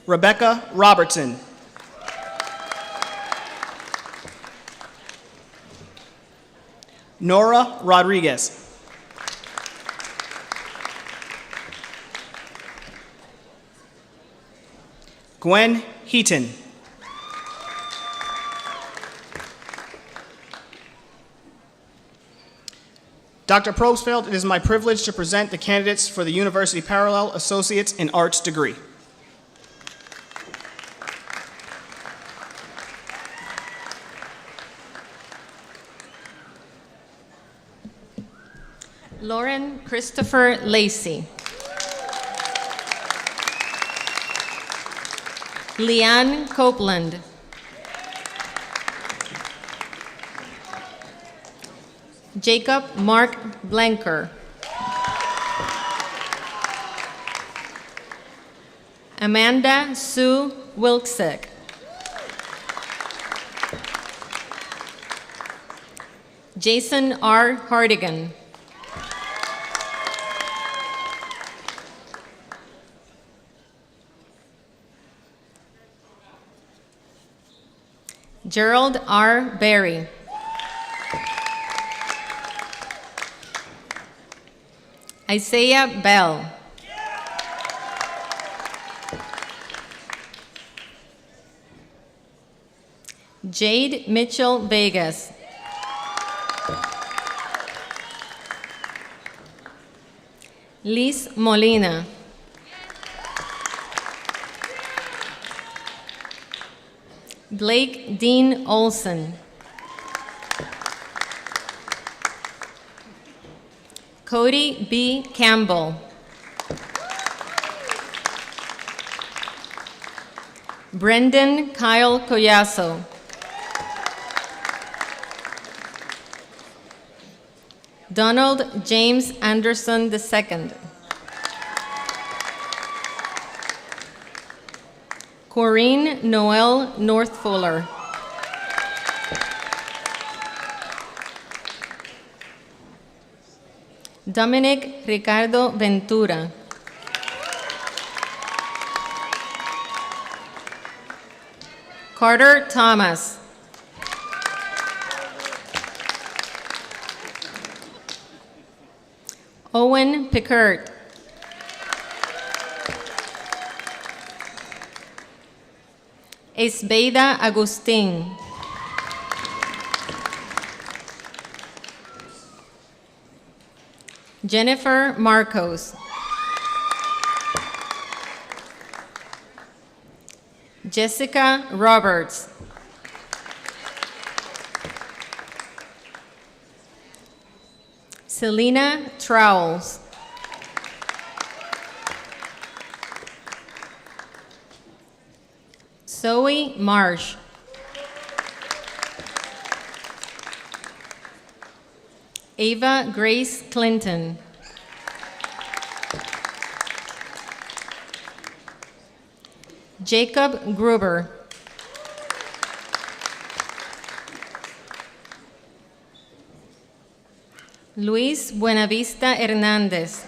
Rebecca Robertson. Nora Rodriguez. Gwen Heaton. Dr. Probstfeld, it is my privilege to present the candidates for the University Parallel Associates in Arts degree. Lauren Christopher Lacey. Leanne Copeland. Jacob Mark Blanker. Amanda Sue Wilczek. Jason R. Hardigan. Gerald R. Berry. Isaiah Bell. Jade Mitchell Vegas. Liz Molina. Blake Dean Olson. Cody B. Campbell. Brendan Kyle Collazo. Donald James Anderson II. Corinne Noel Northfuller. Dominic Ricardo Ventura. Carter Thomas. Owen Pickert. Esbeida Agustin. Jennifer Marcos. Jessica Roberts. Selena Trowles. Zoe Marsh. Ava Grace Clinton. Jacob Gruber. Luis Buenavista Hernández.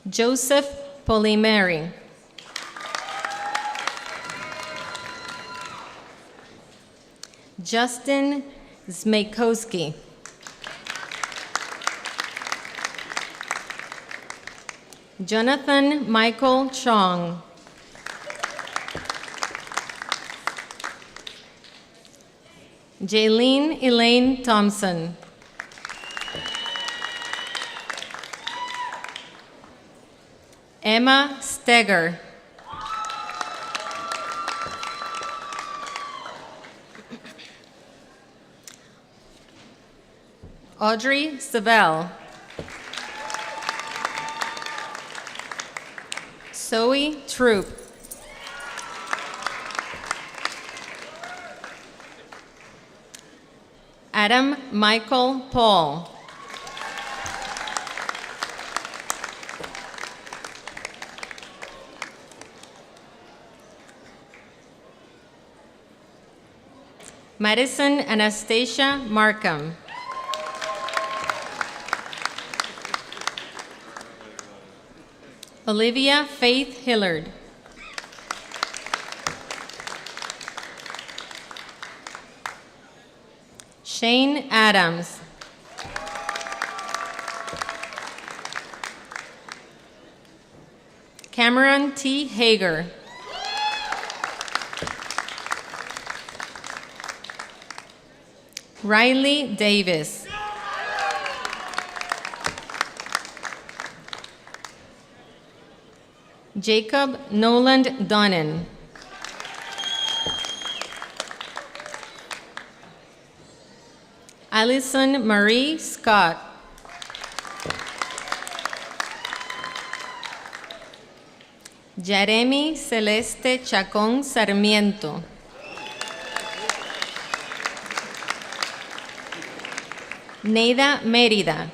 Joseph Polimeri. Justin Zmejkowski. Jonathan Michael Chong. Jaylene Elaine Thompson. Emma Steger. Audrey Savell. Zoe Troop. Adam Michael Paul. Madison Anastasia Markham. Olivia Faith Hillard. Shane Adams. Cameron T. Hager. Riley Davis. Jacob Noland Donnan. Allison Marie Scott. Jeremy Celeste Chacón Sarmiento. Neida Mérida.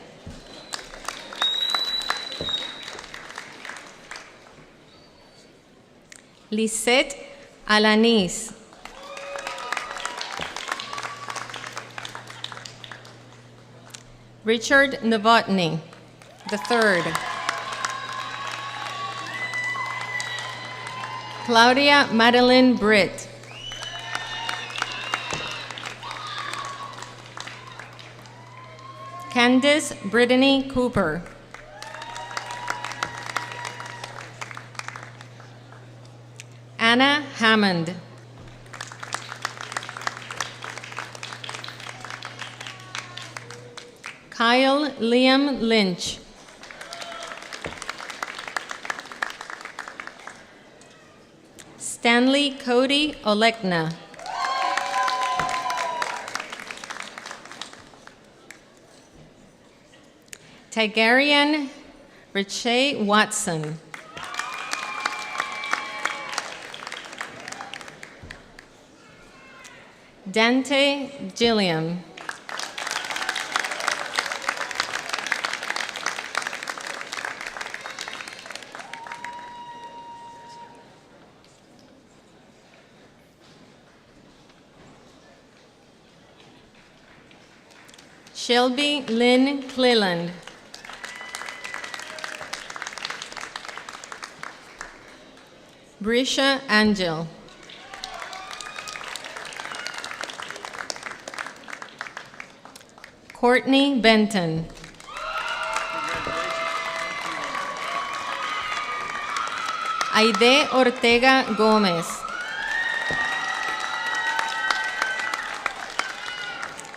Lisette Alanis. Richard Novotny, III. Claudia Madeline Britt. Candice Brittany Cooper. Anna Hammond. Kyle Liam Lynch. Stanley Cody Olekna. Tigerian Richey Watson. Dante Gilliam. Shelby Lynn Cleland. Brisha Angel. Courtney Benton. Aide Ortega Gómez.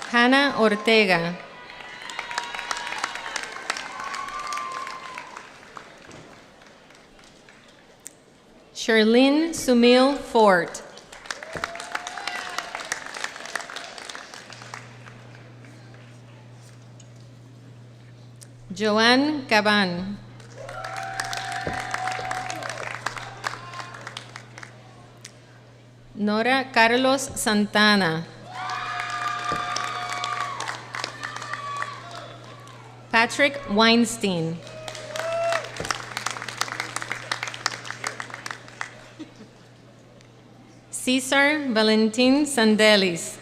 Hannah Ortega. Sherlyn Sumil Fort. Joanne Caban. Nora Carlos Santana. Patrick Weinstein. Cesar Valentin Sandelis.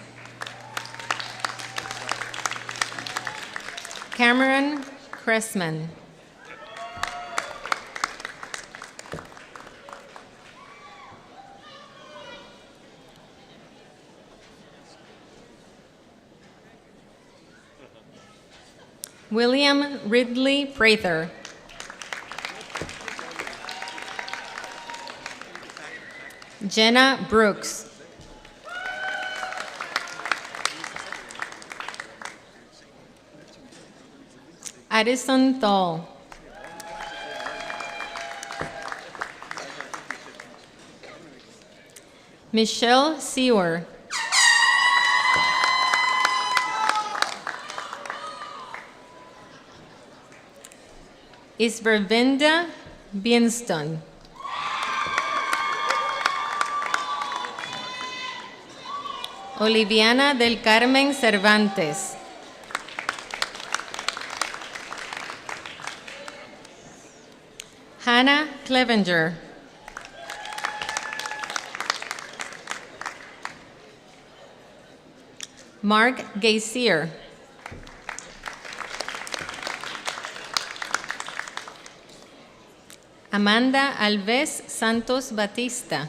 Cameron Cressman. William Ridley Prather. Jenna Brooks. Addison Thal. Michelle Sewer. Isvervinda Bienston. Oliviana del Carmen Cervantes. Hannah Clevenger. Mark Gaisier. Amanda Alves Santos Batista.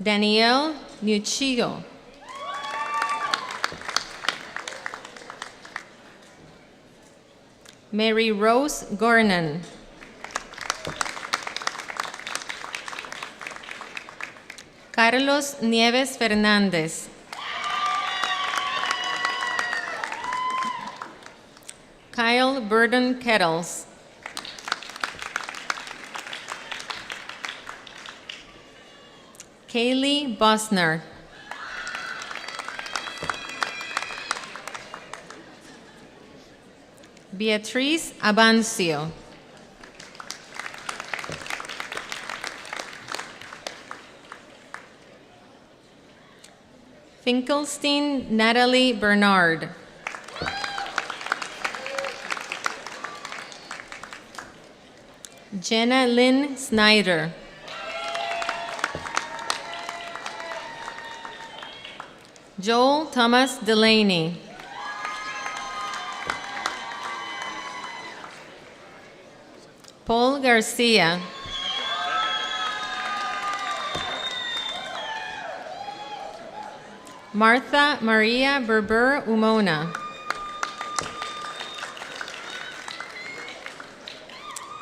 Danielle Nuccio. Mary Rose Gornan. Carlos Nieves Fernández. Kyle Burden Kettles. Kaylee Bosner. Beatriz Abancio. Finkelstein Natalie Bernard. Jenna Lynn Snyder. Joel Thomas Delaney. Paul Garcia. Martha Maria Berber Umona.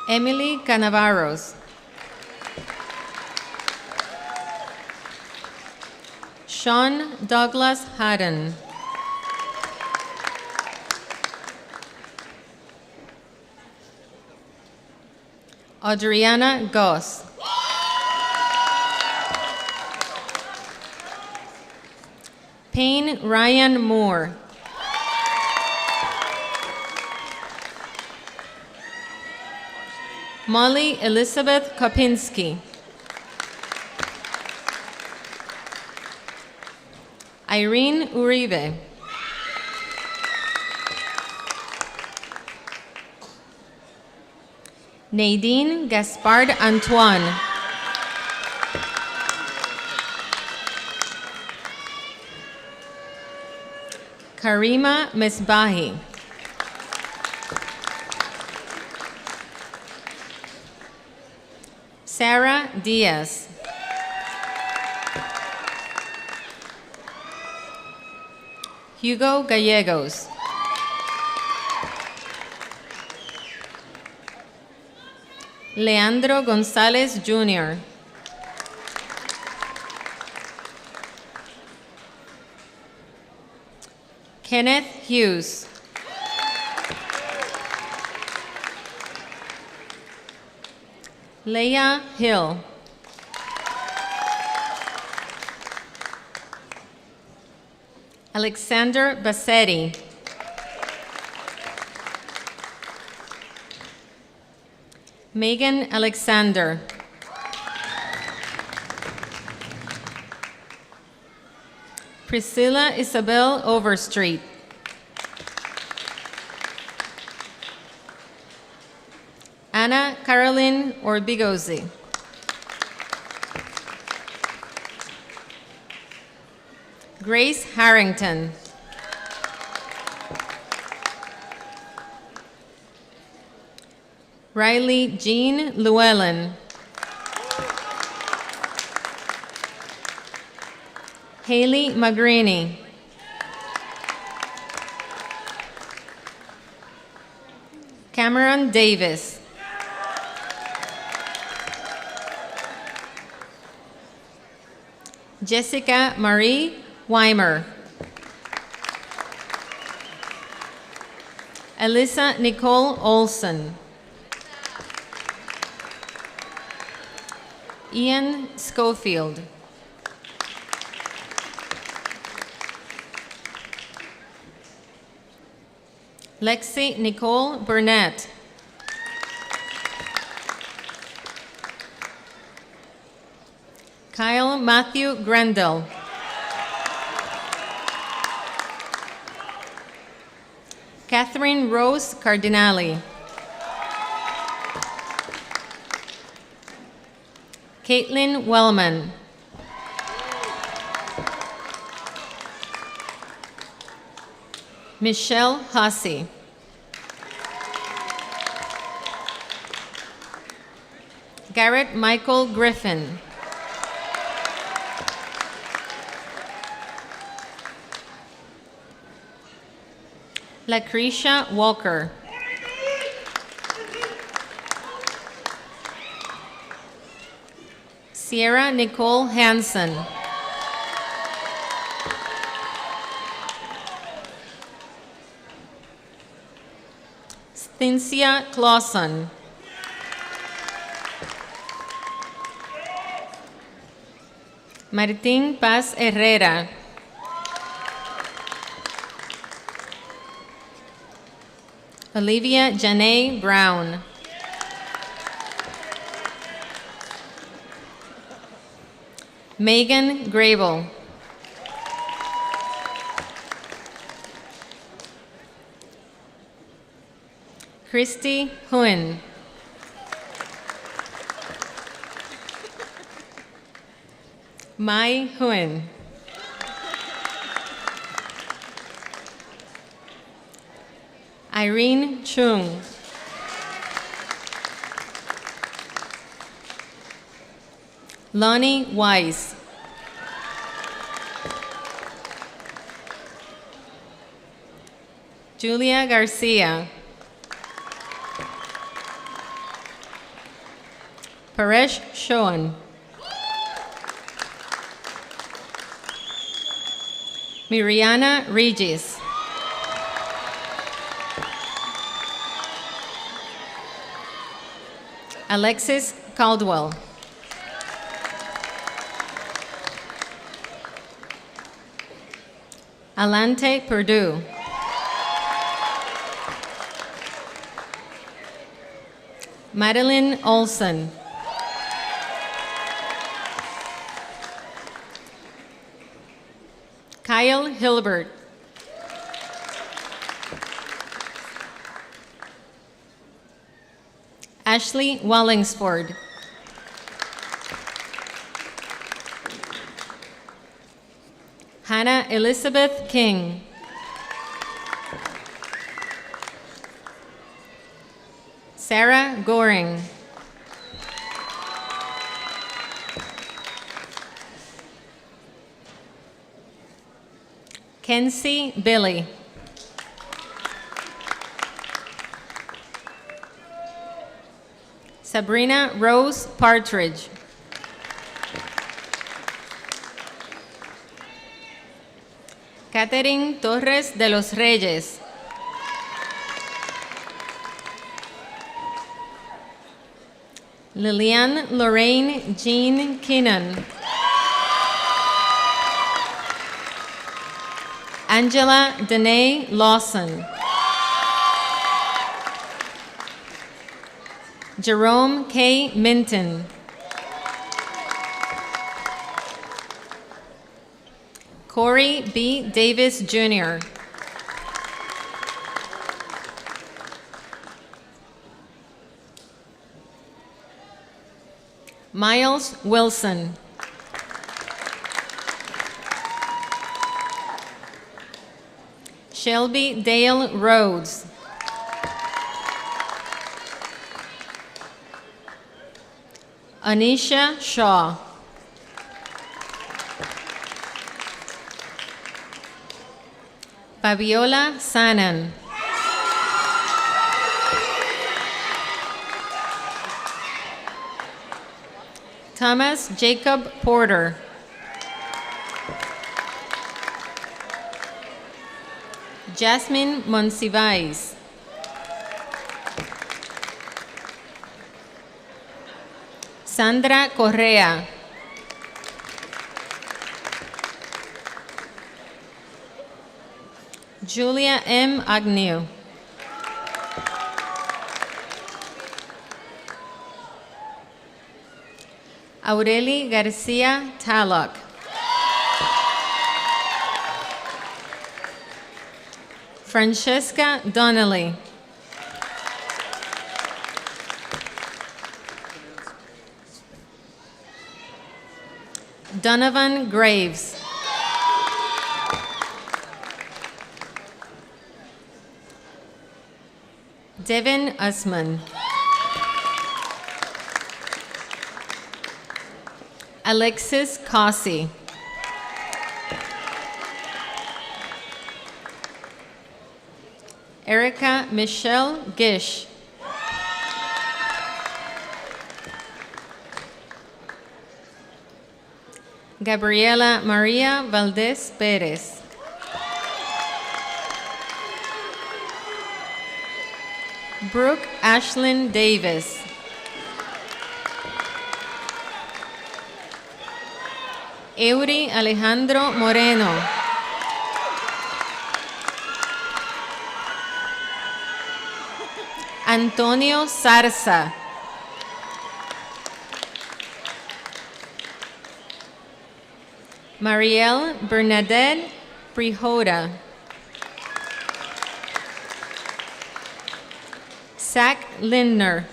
Emily Canavaros. Sean Douglas Haddon. Adriana Goss. Payne Ryan Moore. Molly Elizabeth Kopinski. Irene Uribe. Nadine Gaspard Antoine. Karima Misbahi. Sarah Diaz. Hugo Gallegos. Leandro Gonzalez Jr. Kenneth Hughes. Leah Hill. Alexander Bassetti. Megan Alexander. Priscilla Isabel Overstreet. Anna Caroline Orbigozi. Grace Harrington. Riley Jean Llewellyn. Haley Magrini. Cameron Davis. Jessica Marie Weimer. Alyssa Nicole Olson. Ian Schofield. Lexi Nicole Burnett. Kyle Matthew Grendel. Catherine Rose Cardinali. Caitlin Wellman. Michelle Hussey. Garrett Michael Griffin. Lucretia Walker. Sierra Nicole Hansen. Cynthia Clausen. Martín Paz Herrera. Olivia Janae Brown. Megan Grable. Christy Huynh. Mai Huynh. Irene Chung. Lonnie Weiss. Julia Garcia. Paresh Shoan. Miriana Regis. Alexis Caldwell. Alante Perdue. Madeline Olson. Kyle Hilbert. Ashley Wallingsford. Hannah Elizabeth King. Sarah Goring. Kenzie Billy. Sabrina Rose Partridge. Catherine Torres de los Reyes. Lilian Lorraine Jean Keenan. Angela Danae Lawson. Jerome K. Minton. Corey B. Davis, Jr. Miles Wilson. Shelby Dale Rhodes. Anisha Shaw. Fabiola Sanan. Thomas Jacob Porter. Jasmine Monsivais. Sandra Correa. Julia M. Agnew. Aureli Garcia Tallock. Francesca Donnelly. Donovan Graves. Devin Usman. Alexis Cossey. Erica Michelle Gish. Gabriela Maria Valdez Perez. Brooke Ashlyn Davis. Eury Alejandro Moreno. Antonio Zarza. Marielle Bernadette Prihoda. Zach Lindner.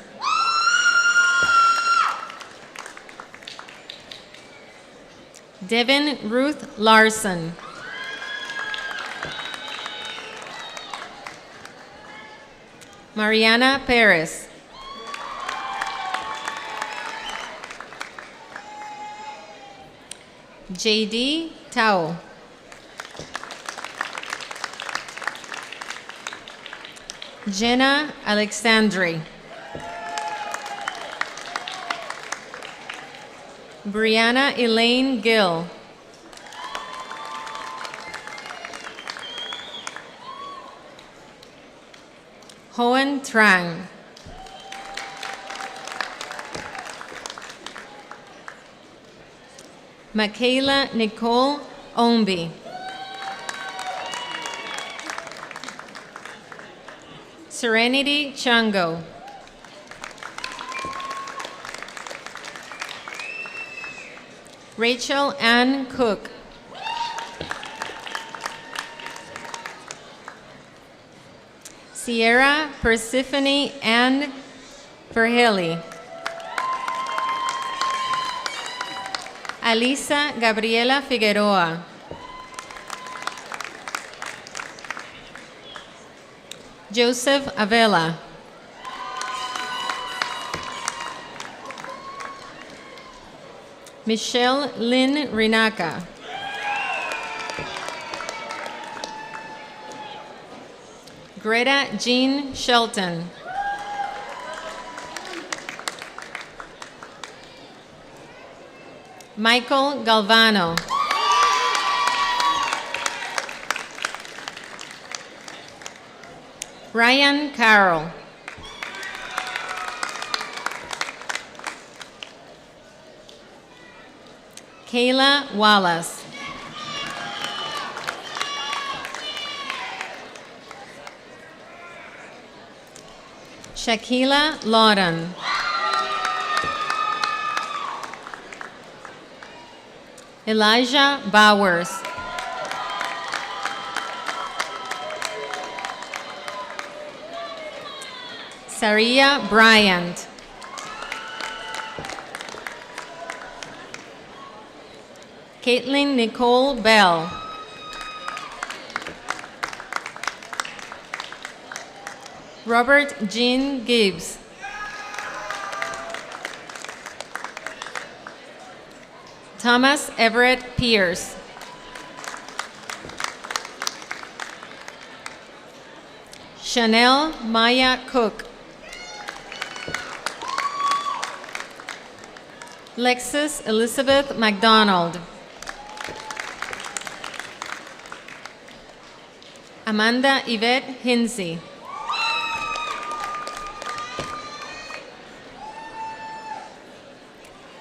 Devin Ruth Larson. Mariana Perez. JD Tao. Jenna Alexandri. Brianna Elaine Gill. Hoan Trang. Michaela Nicole Omby. Serenity Chango. Rachel Ann Cook. Sierra Persephone Ann Verhely. Alisa Gabriela Figueroa. Joseph Avila. Michelle Lynn Rinaka. Greta Jean Shelton. Michael Galvano. Ryan Carroll. Kayla Wallace. Shaquila Lawton. Elijah Bowers. Saria Bryant. Caitlin Nicole Bell. Robert Jean Gibbs. Thomas Everett Pierce. Chanel Maya Cook. Lexus Elizabeth McDonald. Amanda Yvette Hinsey.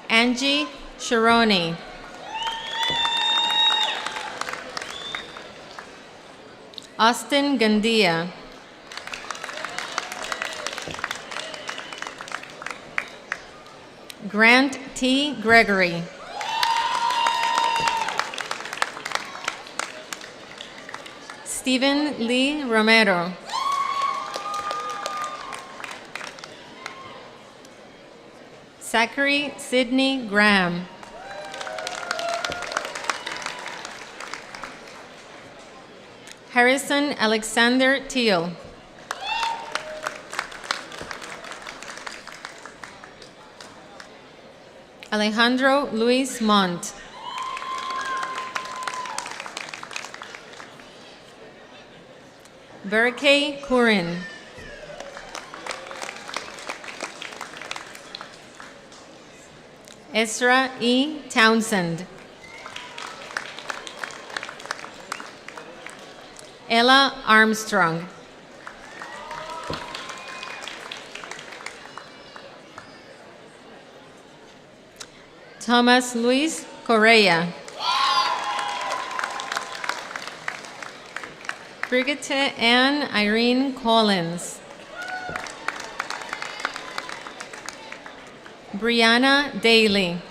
Angie Sharoni. Austin Gandia. Grant T. Gregory. Stephen Lee Romero. Zachary Sidney Graham. Harrison Alexander Teal. Alejandro Luis Montt. Berkay Kurin. Ezra E. Townsend. Ella Armstrong. Thomas Luis Correa. Brigitte Ann Irene Collins. Brianna Daly.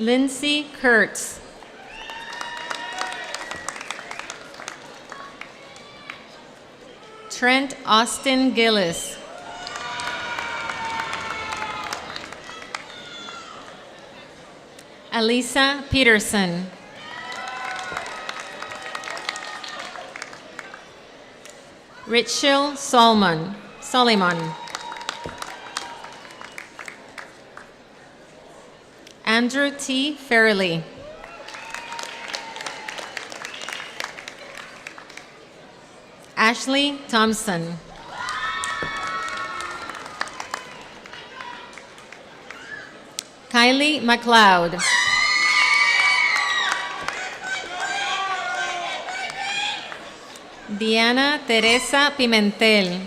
Lindsay Kurtz. Trent Austin Gillis. Alisa Peterson. Richel Solomon. Andrew T. Fairley. Ashley Thompson. Kylie McLeod. Diana Teresa Pimentel.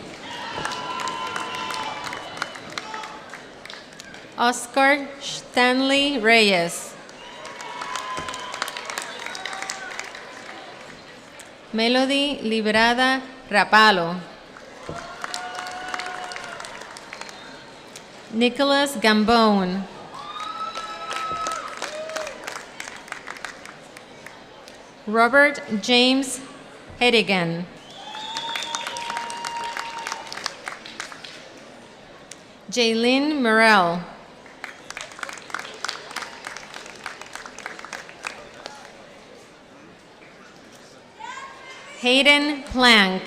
Oscar Stanley Reyes. Melody Librada Rapalo. Nicholas Gambone. Robert James Hedigan. Jaylyn Morel. Hayden Plank.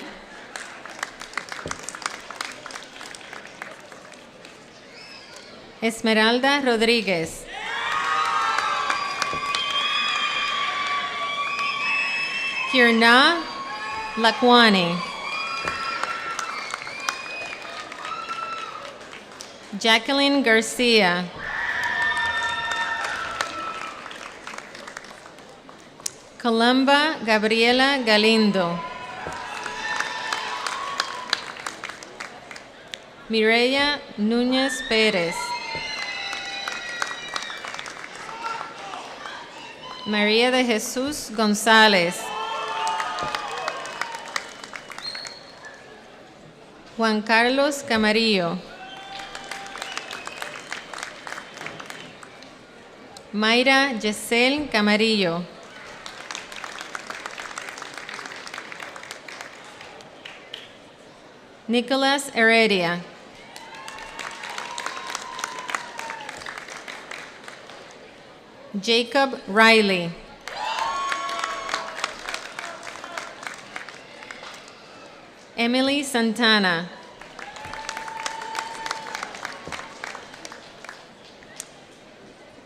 Esmeralda Rodriguez. Kirna Lakwani. Jacqueline Garcia. Columba Gabriela Galindo. Mireya Núñez Pérez. María de Jesús González. Juan Carlos Camarillo. Mayra Yesel Camarillo. Nicholas Heredia. Jacob Riley. Emily Santana.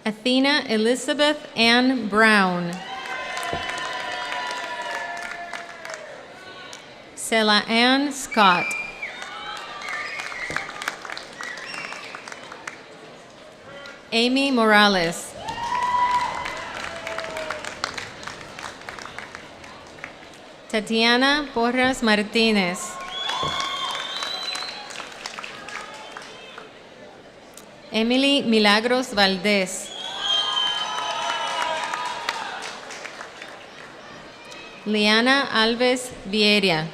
Athena Elizabeth Ann Brown. Sela Ann Scott. Amy Morales. Tatiana Porras Martinez. Emily Milagros Valdez. Liana Alves Vieira.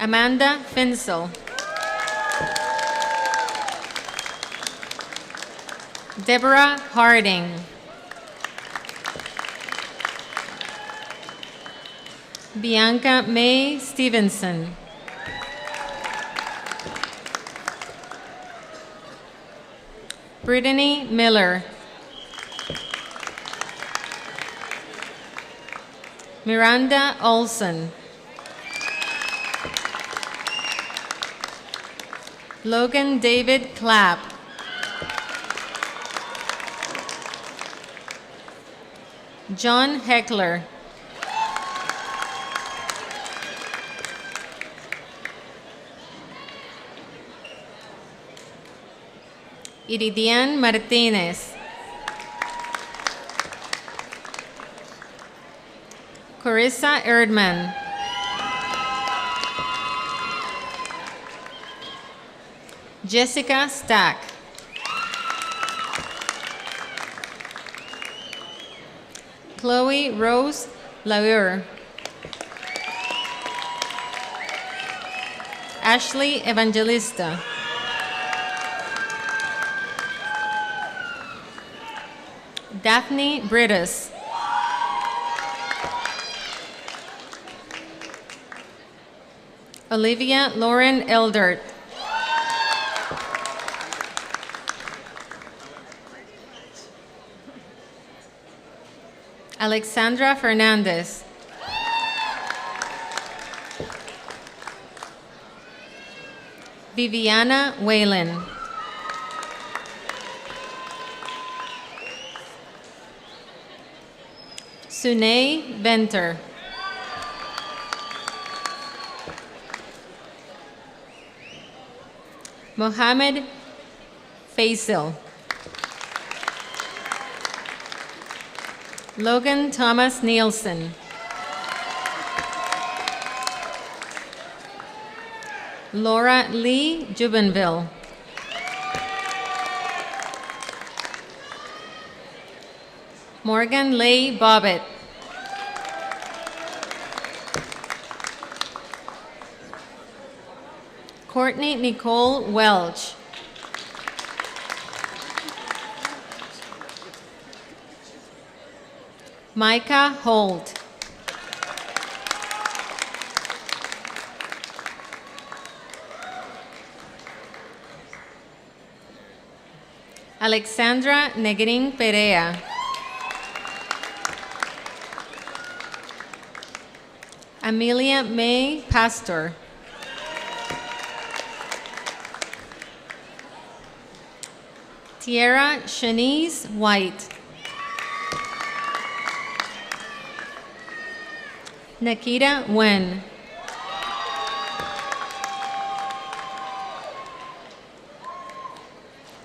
Amanda Finsel. Deborah Harding. Bianca May Stevenson. Brittany Miller. Miranda Olson. Logan David Clapp. John Heckler. Iridian Martinez. Carissa Erdman. Jessica Stack. Chloe Rose Laure. Ashley Evangelista. Daphne Britus. Olivia Lauren Eldert. Alexandra Fernandez. Viviana Whalen. Sunay Venter. Mohammed Faisal. Logan Thomas Nielsen. Laura Lee Jubenville. Morgan Leigh Bobbitt. Courtney Nicole Welch. Micah Holt. Alexandra Negrin Perea. Amelia May Pastor. Tierra Shanice White. Nikita Wen.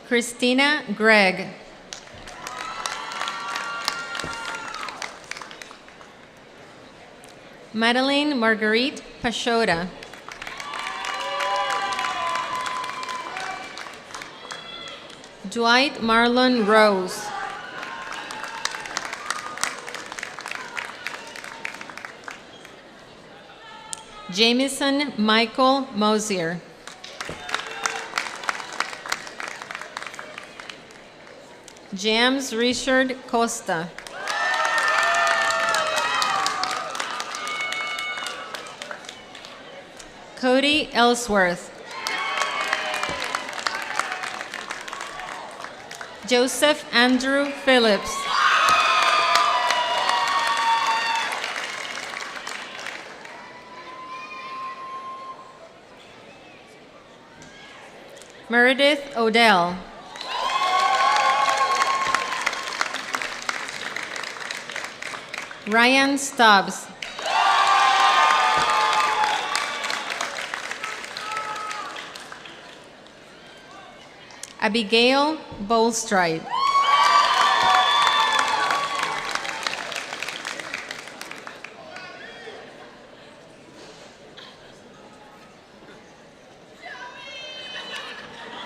Christina Gregg. Madeline Marguerite Pachota. Dwight Marlon Rose. Jamison Michael Mosier. James Richard Costa. Cody Ellsworth. Joseph Andrew Phillips. Meredith Odell. Ryan Stubbs. Abigail Bolstride.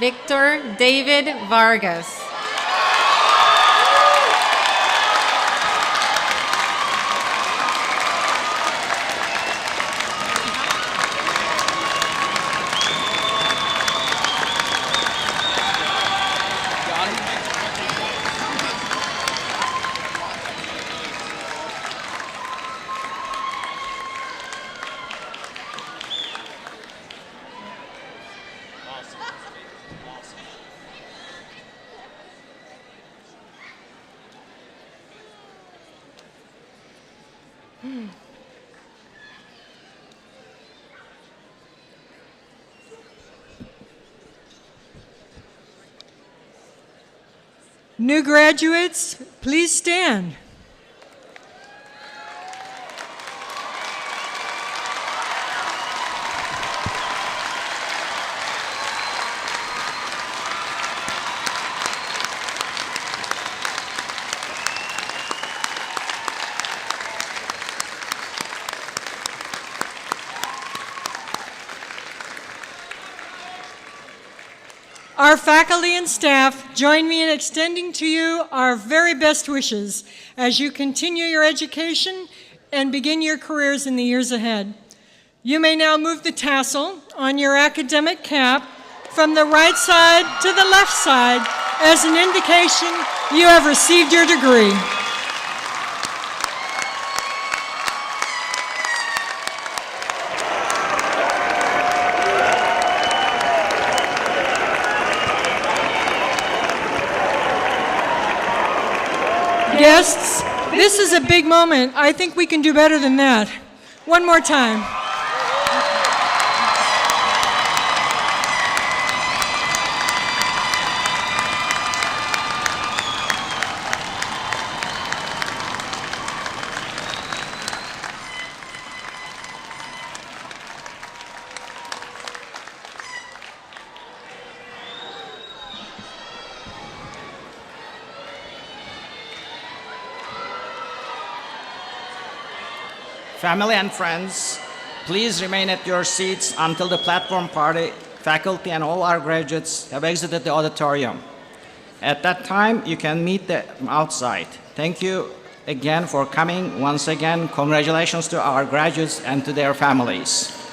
Victor David Vargas. New graduates, please stand. Our faculty and staff join me in extending to you our very best wishes as you continue your education and begin your careers in the years ahead. You may now move the tassel on your academic cap from the right side to the left side as an indication you have received your degree. Guests, this is a big moment. I think we can do better than that. One more time. Family and friends, please remain at your seats until the platform party, faculty, and all our graduates have exited the auditorium. At that time, you can meet them outside. Thank you again for coming. Once again, congratulations to our graduates and to their families.